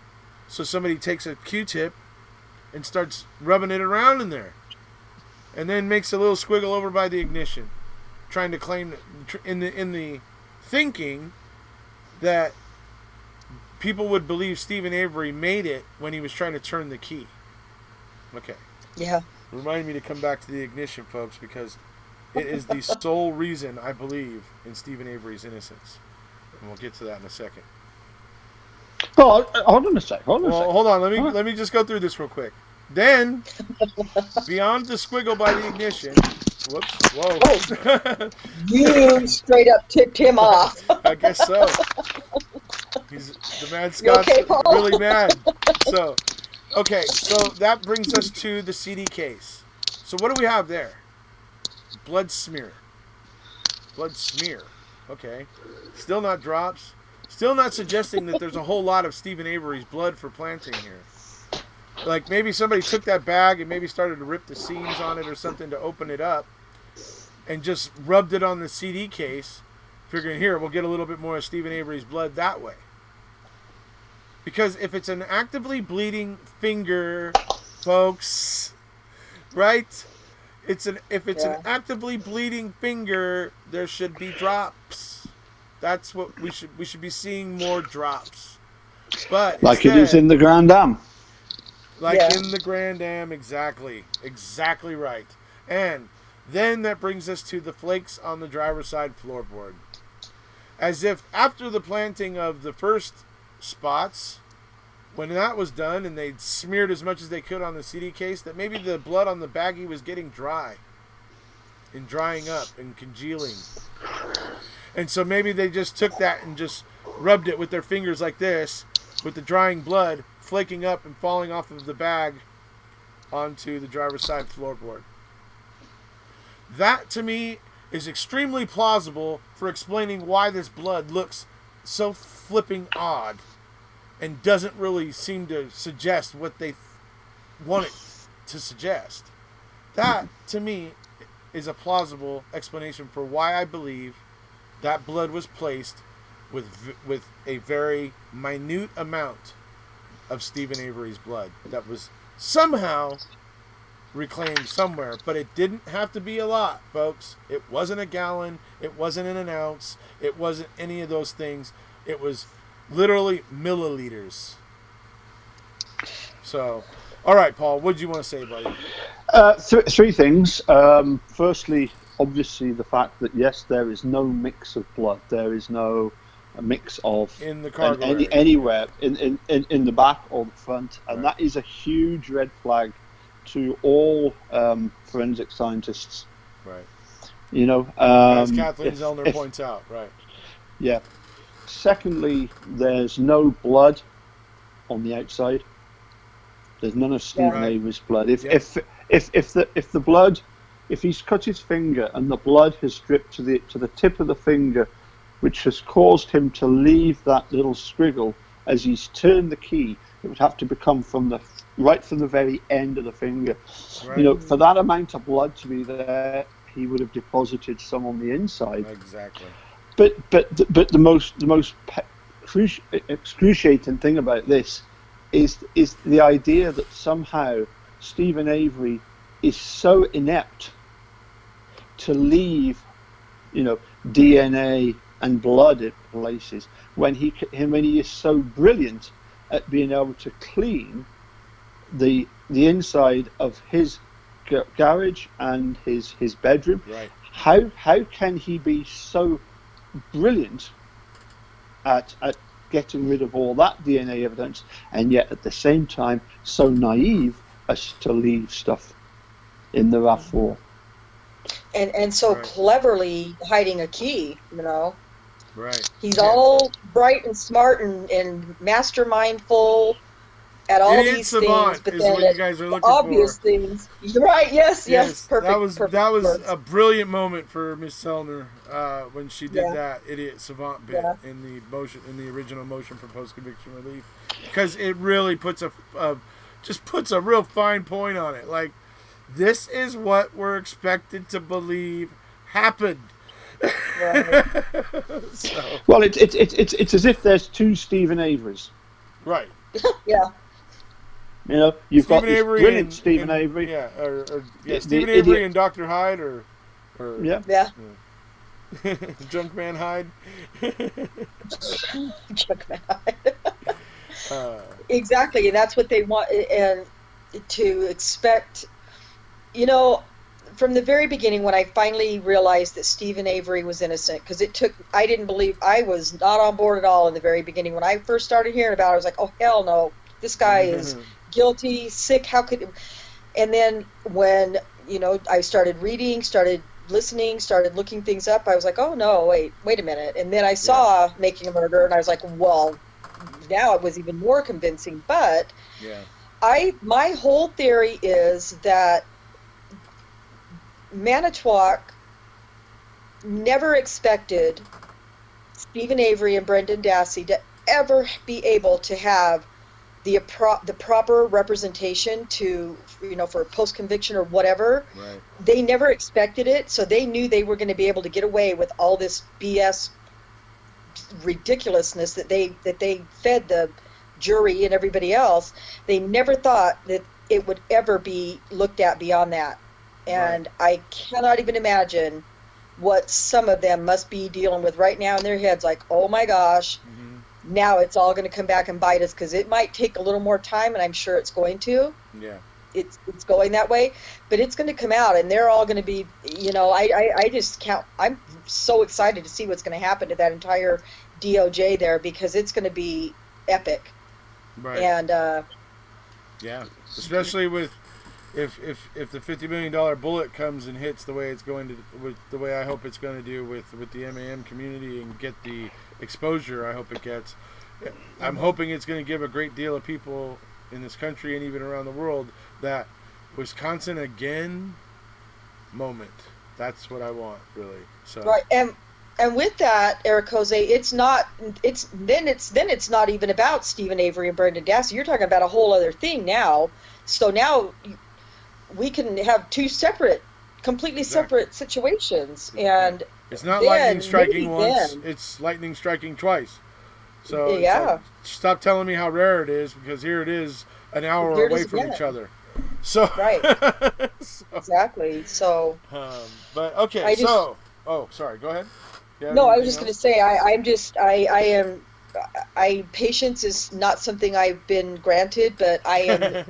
So somebody takes a Q-tip and starts rubbing it around in there. And then makes a little squiggle over by the ignition. Trying to claim in the thinking that people would believe Stephen Avery made it when he was trying to turn the key. Okay. Yeah. Remind me to come back to the ignition, folks, because it is the sole reason I believe in Stephen Avery's innocence. And we'll get to that in a second. Oh, hold on a sec. Hold on. Let me just go through this real quick. Then, beyond the squiggle by the ignition, whoops, whoa. Oh, you straight up tipped him off. I guess so. The Mad Scot's okay, Paul? really mad. So that brings us to the CD case. So what do we have there? Blood smear. Okay. Still not drops. Still not suggesting that there's a whole lot of Stephen Avery's blood for planting here. Like maybe somebody took that bag and maybe started to rip the seams on it or something to open it up and just rubbed it on the CD case, figuring here we'll get a little bit more of Stephen Avery's blood that way. Because if it's an actively bleeding finger, folks, right? If it's an actively bleeding finger, there should be drops. That's what we should be seeing, more drops. But like it is in the Grand Dam. In the Grand Dam, exactly right. And then that brings us to the flakes on the driver's side floorboard. As if after the planting of the first spots, when that was done and they'd smeared as much as they could on the CD case, that maybe the blood on the baggie was getting dry and drying up and congealing. And so maybe they just took that and just rubbed it with their fingers like this, with the drying blood flaking up and falling off of the bag onto the driver's side floorboard. That, to me, is extremely plausible for explaining why this blood looks so flipping odd and doesn't really seem to suggest what they want it to suggest. That, to me, is a plausible explanation for why I believe that blood was placed with a very minute amount of Stephen Avery's blood that was somehow reclaimed somewhere, but it didn't have to be a lot, folks. It wasn't a gallon, it wasn't an ounce, it wasn't any of those things. It was literally milliliters. So, all right, Paul, what do you want to say, buddy? Three things. Firstly, obviously the fact that yes, there is no mix of blood. There is no mix of in the cargo anywhere in the back or the front, and that is a huge red flag to all forensic scientists. Right. You know, as Kathleen Zellner points out. Right. Yeah. Secondly, there's no blood on the outside. There's none of Stephen Avery's blood. If the blood, if he's cut his finger and the blood has dripped to the tip of the finger, which has caused him to leave that little squiggle as he's turned the key, it would have to become from the very end of the finger. Right. You know, for that amount of blood to be there, he would have deposited some on the inside. Exactly. But the most excruciating thing about this is the idea that somehow Stephen Avery is so inept to leave, you know, DNA and blood at places when he is so brilliant at being able to clean the inside of his garage and his bedroom. Right. How can he be so brilliant at getting rid of all that DNA evidence, and yet at the same time so naive as to leave stuff in the RAV4? And so Right. cleverly hiding a key, you know. Right. He's Yeah. all bright and smart and mastermindful at all Idiot these savant things, but is then what you at guys are the looking obvious for. things. You're right. Yes. Perfect. That was words. a brilliant moment for Miss Sellner when she did Yeah. that idiot savant bit Yeah. in the original motion for post conviction relief, because it really puts a real fine point on it. Like, this is what we're expected to believe happened. Right. So, Well, it's as if there's two Stephen Averys. right. Yeah. You know, you've got Stephen this Avery brilliant and, Stephen and- Avery. Yeah, The Stephen Avery idiot. and Dr. Hyde, or Yeah. Yeah. Junkman Hyde. Exactly, and that's what they want, and to expect, you know, from the very beginning when I finally realized that Stephen Avery was innocent, because I didn't believe, I was not on board at all in the very beginning. When I first started hearing about it, I was like, oh, hell no, this guy is guilty, sick, how could, and then when, you know, I started reading, started listening, started looking things up, I was like, oh no, wait a minute, and then I saw Making a Murder, and I was like, well, now it was even more convincing. But Yeah. my whole theory is that Manitowoc never expected Stephen Avery and Brendan Dassey to ever be able to have the proper representation to, you know, for post conviction or whatever. Right. They never expected it, so they knew they were going to be able to get away with all this BS ridiculousness that they fed the jury and everybody else. They never thought that it would ever be looked at beyond that. And I cannot even imagine what some of them must be dealing with right now in their heads, like, oh my gosh, now it's all going to come back and bite us, because it might take a little more time, and I'm sure it's going to. Yeah. It's going that way, but it's going to come out, and they're all going to be, you know, I just can't, I'm so excited to see what's going to happen to that entire DOJ there, because it's going to be epic. Right. And yeah, especially with if the $50 million bullet comes and hits the way it's going to, with the way I hope it's going to do with the MAM community, and get the exposure I hope it gets. I'm hoping it's going to give a great deal of people in this country and even around the world that Wisconsin again moment. That's what I want, really. So right, and with that, Erekose, it's not even about Stephen Avery and Brendan Dassey. You're talking about a whole other thing now. So now we can have two completely separate situations, and it's not then, lightning striking once; then, it's lightning striking twice. So it's yeah, like, stop telling me how rare it is, because here it is, an hour Here it away is from again. each other. So right, so, exactly. So, but okay, I just- so sorry, go ahead. no, I was just going to say, patience is not something I've been granted, but I am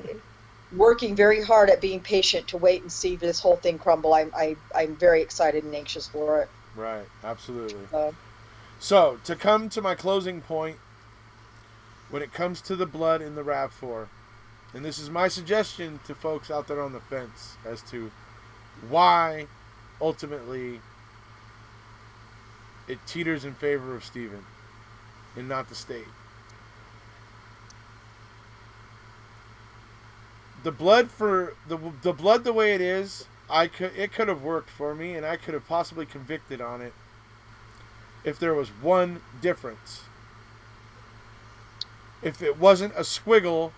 working very hard at being patient to wait and see this whole thing crumble. I'm very excited and anxious for it. Right, absolutely. So, So, to come to my closing point, when it comes to the blood in the RAV4, and this is my suggestion to folks out there on the fence as to why, ultimately, it teeters in favor of Stephen and not the state. The blood the way it is, it could have worked for me, and I could have possibly convicted on it if there was one difference. If it wasn't a squiggle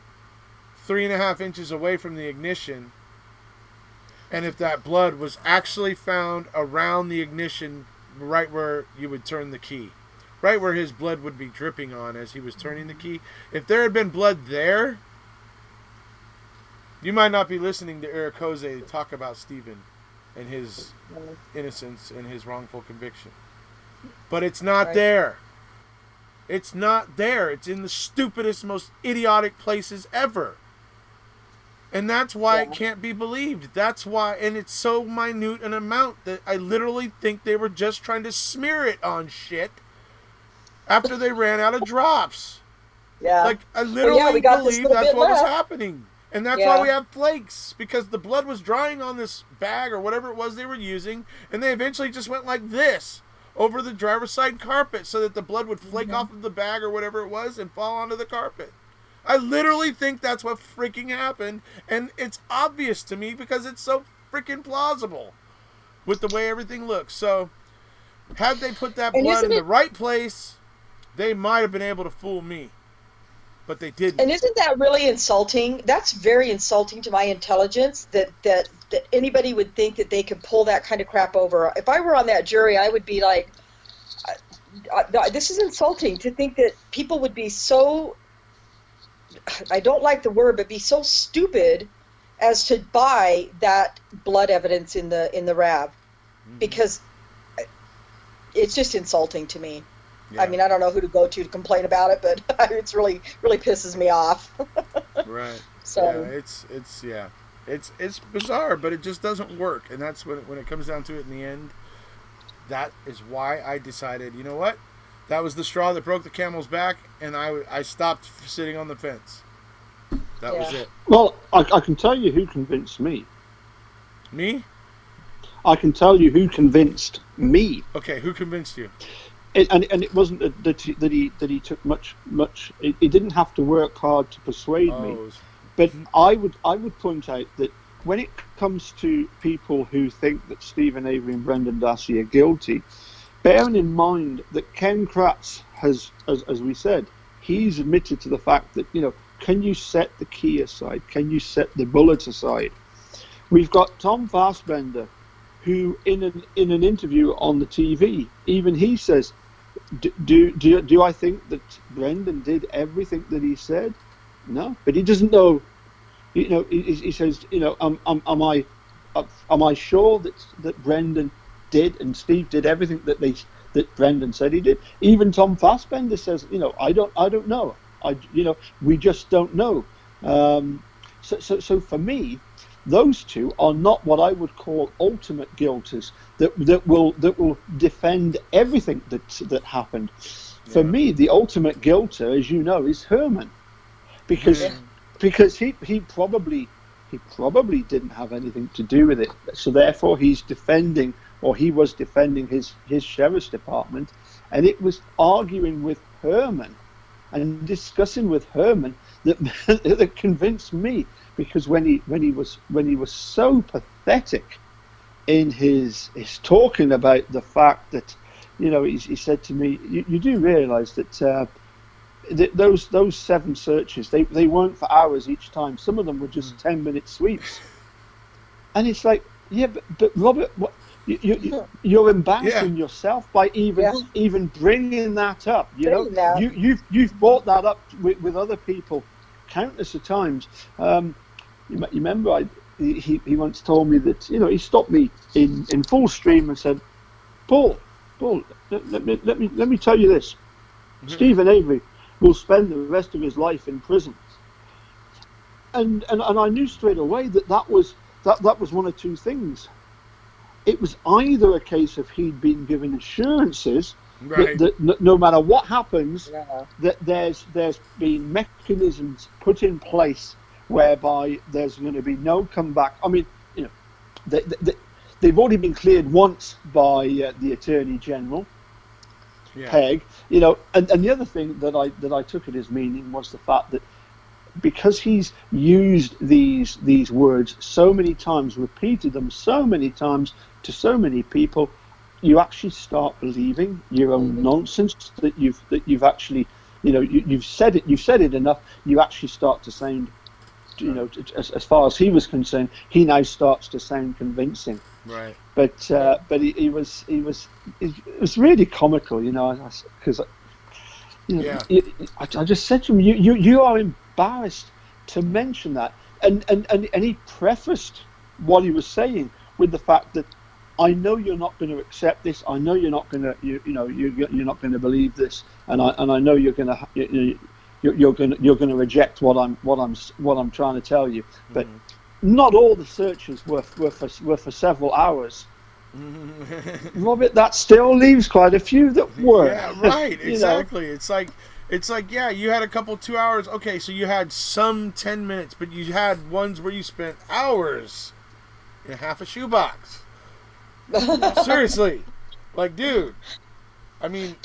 3.5 inches away from the ignition, and if that blood was actually found around the ignition, right where you would turn the key, right where his blood would be dripping on as he was turning the key, if there had been blood there, you might not be listening to Erekose talk about Stephen and his innocence and his wrongful conviction. But it's not Right. there. It's not there. It's in the stupidest, most idiotic places ever. And that's why it can't be believed. That's why, and it's so minute an amount that I literally think they were just trying to smear it on shit after they ran out of drops. Yeah. Like, I literally we got this believe little that's bit what was left. happening. And that's Yeah. why we have flakes, because the blood was drying on this bag or whatever it was they were using, and they eventually just went like this over the driver's side carpet so that the blood would flake off of the bag or whatever it was and fall onto the carpet. I literally think that's what freaking happened, and it's obvious to me because it's so freaking plausible with the way everything looks. So, had they put that And blood in isn't the right place, they might have been able to fool me. But they didn't. And isn't that really insulting? That's very insulting to my intelligence that anybody would think that they could pull that kind of crap over. If I were on that jury, I would be like, this is insulting to think that people would be so, I don't like the word, but be so stupid as to buy that blood evidence in the RAV, because it's just insulting to me. Yeah. I mean, I don't know who to go to complain about it, but it's really pisses me off. Right. So it's bizarre, but it just doesn't work, and that's when it comes down to it in the end. That is why I decided, you know what? That was the straw that broke the camel's back, and I stopped sitting on the fence. That was it. Well, I can tell you who convinced me. Me? I can tell you who convinced me. Okay, who convinced you? And it wasn't that he took much. He didn't have to work hard to persuade me. But I would point out that when it comes to people who think that Stephen Avery and Brendan Dassey are guilty, bearing in mind that Ken Kratz has, as we said, he's admitted to the fact that, can you set the key aside? Can you set the bullet aside? We've got Tom Fassbender, who in an interview on the TV, even he says, do I think that Brendan did everything that he said? No, but he doesn't know. He says, am I sure that Brendan did and Steve did everything that Brendan said he did? Even Tom Fassbender says, I don't know. We just don't know. So for me, those two are not what I would call ultimate guilters that will defend everything that happened. Yeah. For me, the ultimate guilter, as you know, is Herman, because he probably didn't have anything to do with it. So therefore, he was defending his sheriff's department, and it was arguing with Herman and discussing with Herman that convinced me. Because when he was so pathetic in his talking about the fact that, he said to me, you do realise that those 7 searches, they weren't for hours each time. Some of them were just 10-minute sweeps. And it's like, yeah, but Robert, what, you're embarrassing yourself by even bringing that up. You've brought that up with other people countless of times. You remember he once told me that he stopped me in full stream and said, Paul, let me tell you this. Stephen Avery will spend the rest of his life in prison. And I knew straight away that was one of two things. It was either a case of he'd been given assurances that no matter what happens, that there's been mechanisms put in place whereby there's going to be no comeback. I mean, they've already been cleared once by the Attorney General, Pegg. And the other thing that I took at his meaning was the fact that because he's used these words so many times, repeated them so many times to so many people, you actually start believing your own nonsense that you've actually, you've said it enough. You actually start to sound, as far as he was concerned, he now starts to sound convincing. Right. But it was really comical, because I just said to him, you are embarrassed to mention that, and he prefaced what he was saying with the fact that I know you're not going to accept this. I know you're not going to, you're not going to believe this, and I know you're going to, you're going to reject what I'm trying to tell you. But not all the searches were for several hours. Robert, that still leaves quite a few that were. Yeah, right. Exactly. It's like, yeah, you had a couple 2 hours. Okay, so you had some 10 minutes, but you had ones where you spent hours in half a shoebox. Seriously. Like, dude. I mean,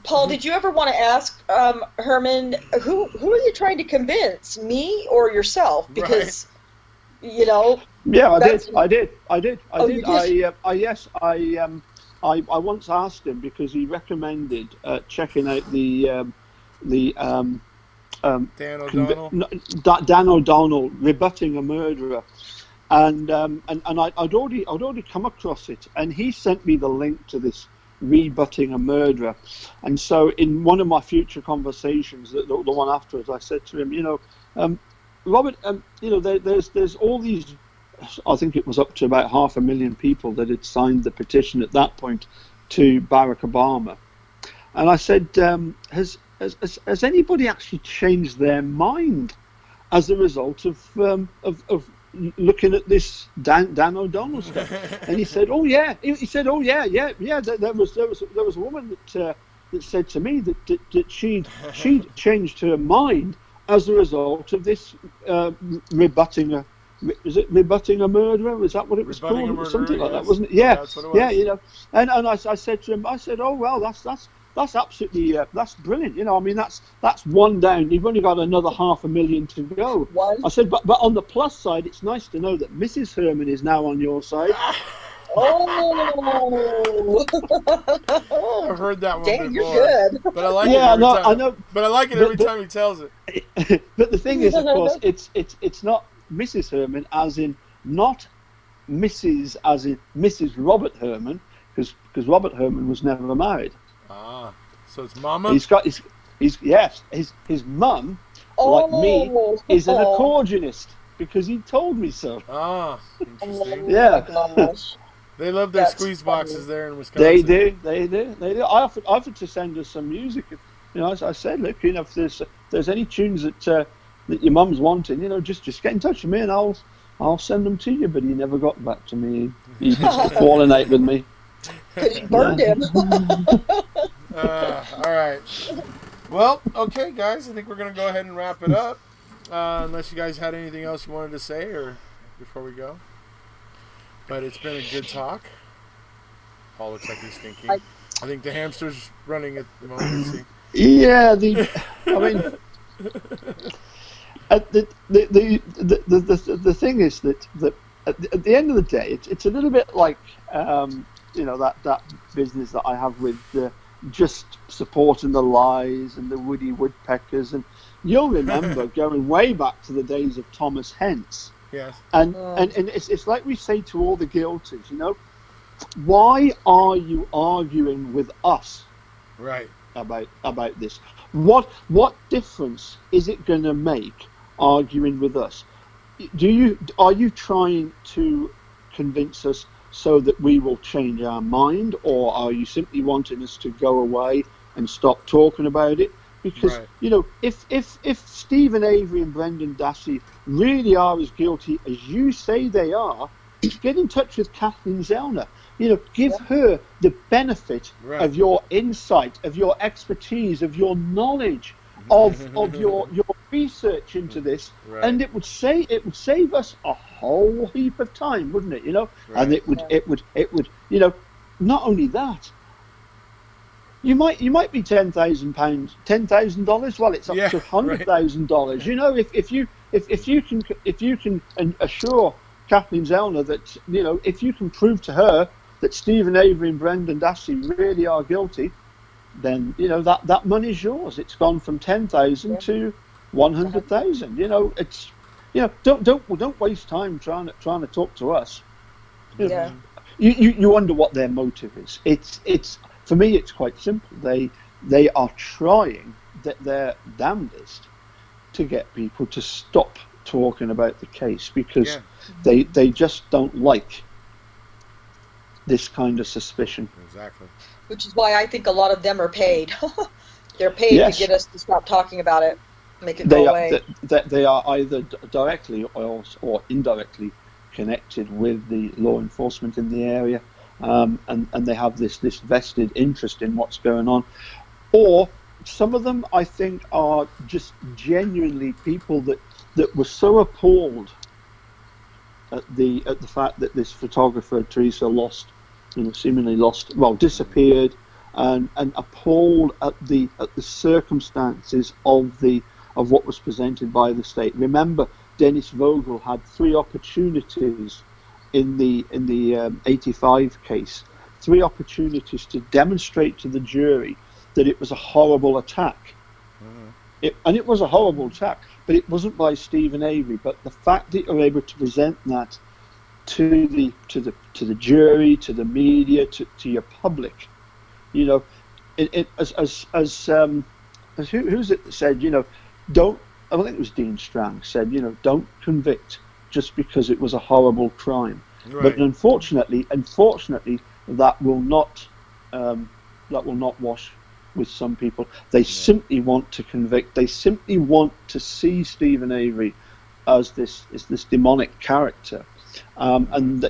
Paul, did you ever want to ask Herman, who are you trying to convince, me or yourself? Because, Yeah, I did. Oh, you did? I once asked him because he recommended checking out the Dan O'Donnell. Dan O'Donnell, Rebutting a Murderer, and I'd already come across it, and he sent me the link to this Rebutting a Murderer, and so in one of my future conversations, the one afterwards, I said to him, Robert, there's all these. I think it was up to about 500,000 people that had signed the petition at that point to Barack Obama, and I said, has anybody actually changed their mind as a result of looking at this Dan O'Donnell stuff? And he said, "Oh yeah." He said, "Oh yeah. There was a woman that said to me that she'd changed her mind as a result of this rebutting a." Is it Rebutting a Murderer? Was that what it was called? Something like that, wasn't it? Yeah, that's what it was. Yeah. And I said to him, oh well, that's absolutely that's brilliant. I mean, that's one down. You've only got another 500,000 to go. One. I said, but on the plus side, it's nice to know that Mrs. Herman is now on your side. Oh, I've heard that one dang, before. you're good. But I like it every time. I know. But I like it every time he tells it. But the thing is, of course, it's not Mrs. Herman as in not Mrs. as in Mrs. Robert Herman, because Robert Herman was never married. Ah, so it's Mama. He's got his mum, like me, is an accordionist because he told me so. Ah, interesting. Yeah. They love their That's squeeze funny. boxes there in Wisconsin. They do. I offered to send us some music. I said, look, if there's any tunes that your mum's wanting, just get in touch with me and I'll send them to you. But he never got back to me. He's just fallen out with me. Because you burned him. All right. Well, okay, guys. I think we're gonna go ahead and wrap it up. Unless you guys had anything else you wanted to say, or before we go. But it's been a good talk. Paul looks like he's thinking. I think the hamster's running at the moment. Let's see. Yeah, the thing is that at the end of the day, it's a little bit like that business that I have with just supporting the lies and the Woody Woodpeckers, and you'll remember going way back to the days of Thomas Hentz. Yes. And it's like we say to all the guilties, why are you arguing with us? Right. About this? What difference is it going to make arguing with us? Are you trying to convince us so that we will change our mind, or are you simply wanting us to go away and stop talking about it? Because right. If Stephen Avery and Brendan Dassey really are as guilty as you say they are, get in touch with Kathleen Zellner. Give her the benefit of your insight, of your expertise, of your knowledge, of your research into this, and it would save us a whole heap of time, wouldn't it? Right. And it would not only that. You might be £10,000, $10,000. Well, it's up to $100,000. If you can assure Kathleen Zellner that if you can prove to her that Stephen Avery and Brendan Dassey really are guilty, then that money's yours. It's gone from 10,000 to 100,000. It's don't waste time trying to talk to us. You wonder what their motive is. It's for me, it's quite simple. They are trying their damnedest to get people to stop talking about the case because they just don't like this kind of suspicion. Exactly. Which is why I think a lot of them are paid. They're paid Yes. to get us to stop talking about it, make it They go are away. they are either directly or indirectly connected with the law enforcement in the area, and they have this vested interest in what's going on. Or some of them, I think, are just genuinely people that were so appalled at the fact that this photographer Teresa seemingly disappeared, and appalled at the circumstances of what was presented by the state. Remember, Dennis Vogel had 3 opportunities in the 85 case, 3 opportunities to demonstrate to the jury that it was a horrible attack. It was a horrible attack, but it wasn't by Stephen Avery. But the fact that you're able to present that to the jury, to the media, to your public, who's it that said, don't. I think it was Dean Strang said, don't convict just because it was a horrible crime. Right. But unfortunately, that will not wash with some people. They simply want to convict. They simply want to see Stephen Avery as this demonic character. And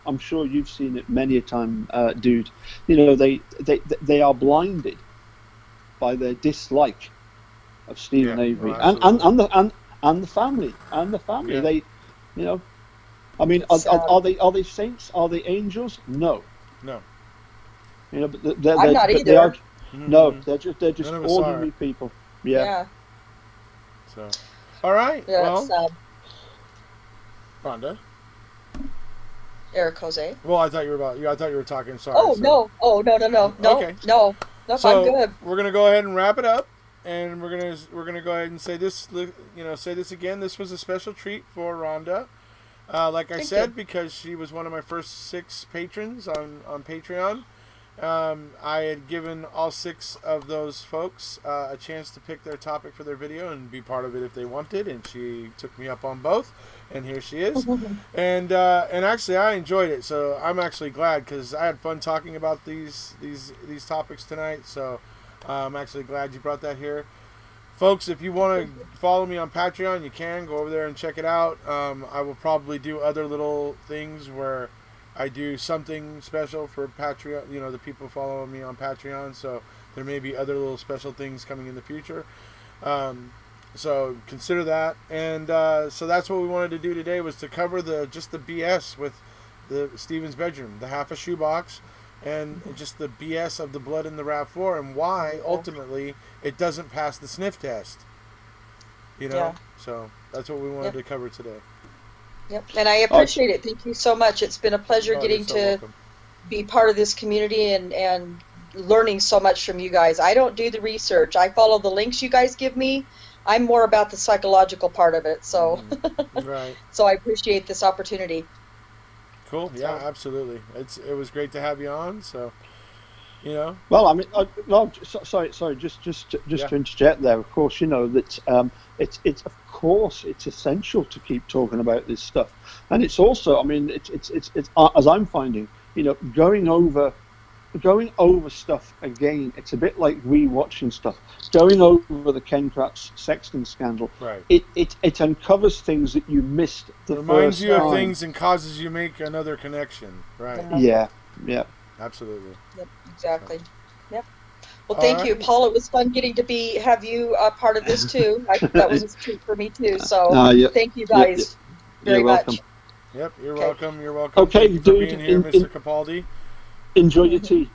I'm sure you've seen it many a time, dude. They are blinded by their dislike of Stephen Avery, well, and the family. Yeah. They, I mean, are they saints? Are they angels? No. But I'm not either. No, they're just None of us ordinary are. people. Yeah. So, all right. Yeah, Well, it's sad. Rhonda. Erekose. Well, I thought you were talking. Sorry. Oh, no. Oh, no. Okay. No, So I'm good. we're gonna go ahead and wrap it up, and we're gonna go ahead and say this. Say this again. This was a special treat for Rhonda. Like I Thank said, you. because she was one of my first 6 patrons on Patreon. I had given all 6 of those folks a chance to pick their topic for their video and be part of it if they wanted, and she took me up on both, and here she is. and actually, I enjoyed it, so I'm actually glad because I had fun talking about these topics tonight. So I'm actually glad you brought that here. Folks, if you want to follow me on Patreon, you can go over there and check it out. I will probably do other little things where I do something special for Patreon, the people following me on Patreon. So there may be other little special things coming in the future. So consider that. And so that's what we wanted to do today, was to cover just the BS with the Stephen's bedroom, the half a shoebox, and just the BS of the blood in the RAV4 and why ultimately it doesn't pass the sniff test. Yeah. So that's what we wanted to cover today. Yep, and I appreciate it. Thank you so much. It's been a pleasure getting you're so to welcome. be part of this community and learning so much from you guys. I don't do the research. I follow the links you guys give me. I'm more about the psychological part of it. So, Right. So I appreciate this opportunity. Cool. Yeah, absolutely. It was great to have you on. So, Well, I mean, sorry, just to interject there. Of course, that it's essential to keep talking about this stuff, and it's also, I mean, it's as I'm finding, going over stuff again. It's a bit like rewatching stuff. Going over the Ken Kratz Sexton scandal, right? It uncovers things that you missed the reminds first you time. of things and causes you make another connection, right? Yeah. Absolutely. Yep, exactly. Yep. Well, thank you, Paul. It was fun getting to have you a part of this too. That was a treat for me too. So thank you guys very much. Yep, you're welcome. You're welcome. Okay, Thank you for dude, being here, Mr. Capaldi. Enjoy your tea.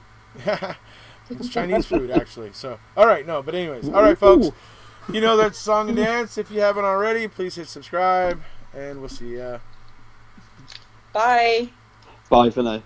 It's Chinese food, actually. So, all right, no, but anyways, all right, folks. That's Song and Dance. If you haven't already, please hit subscribe, and we'll see ya. Bye. Bye for now.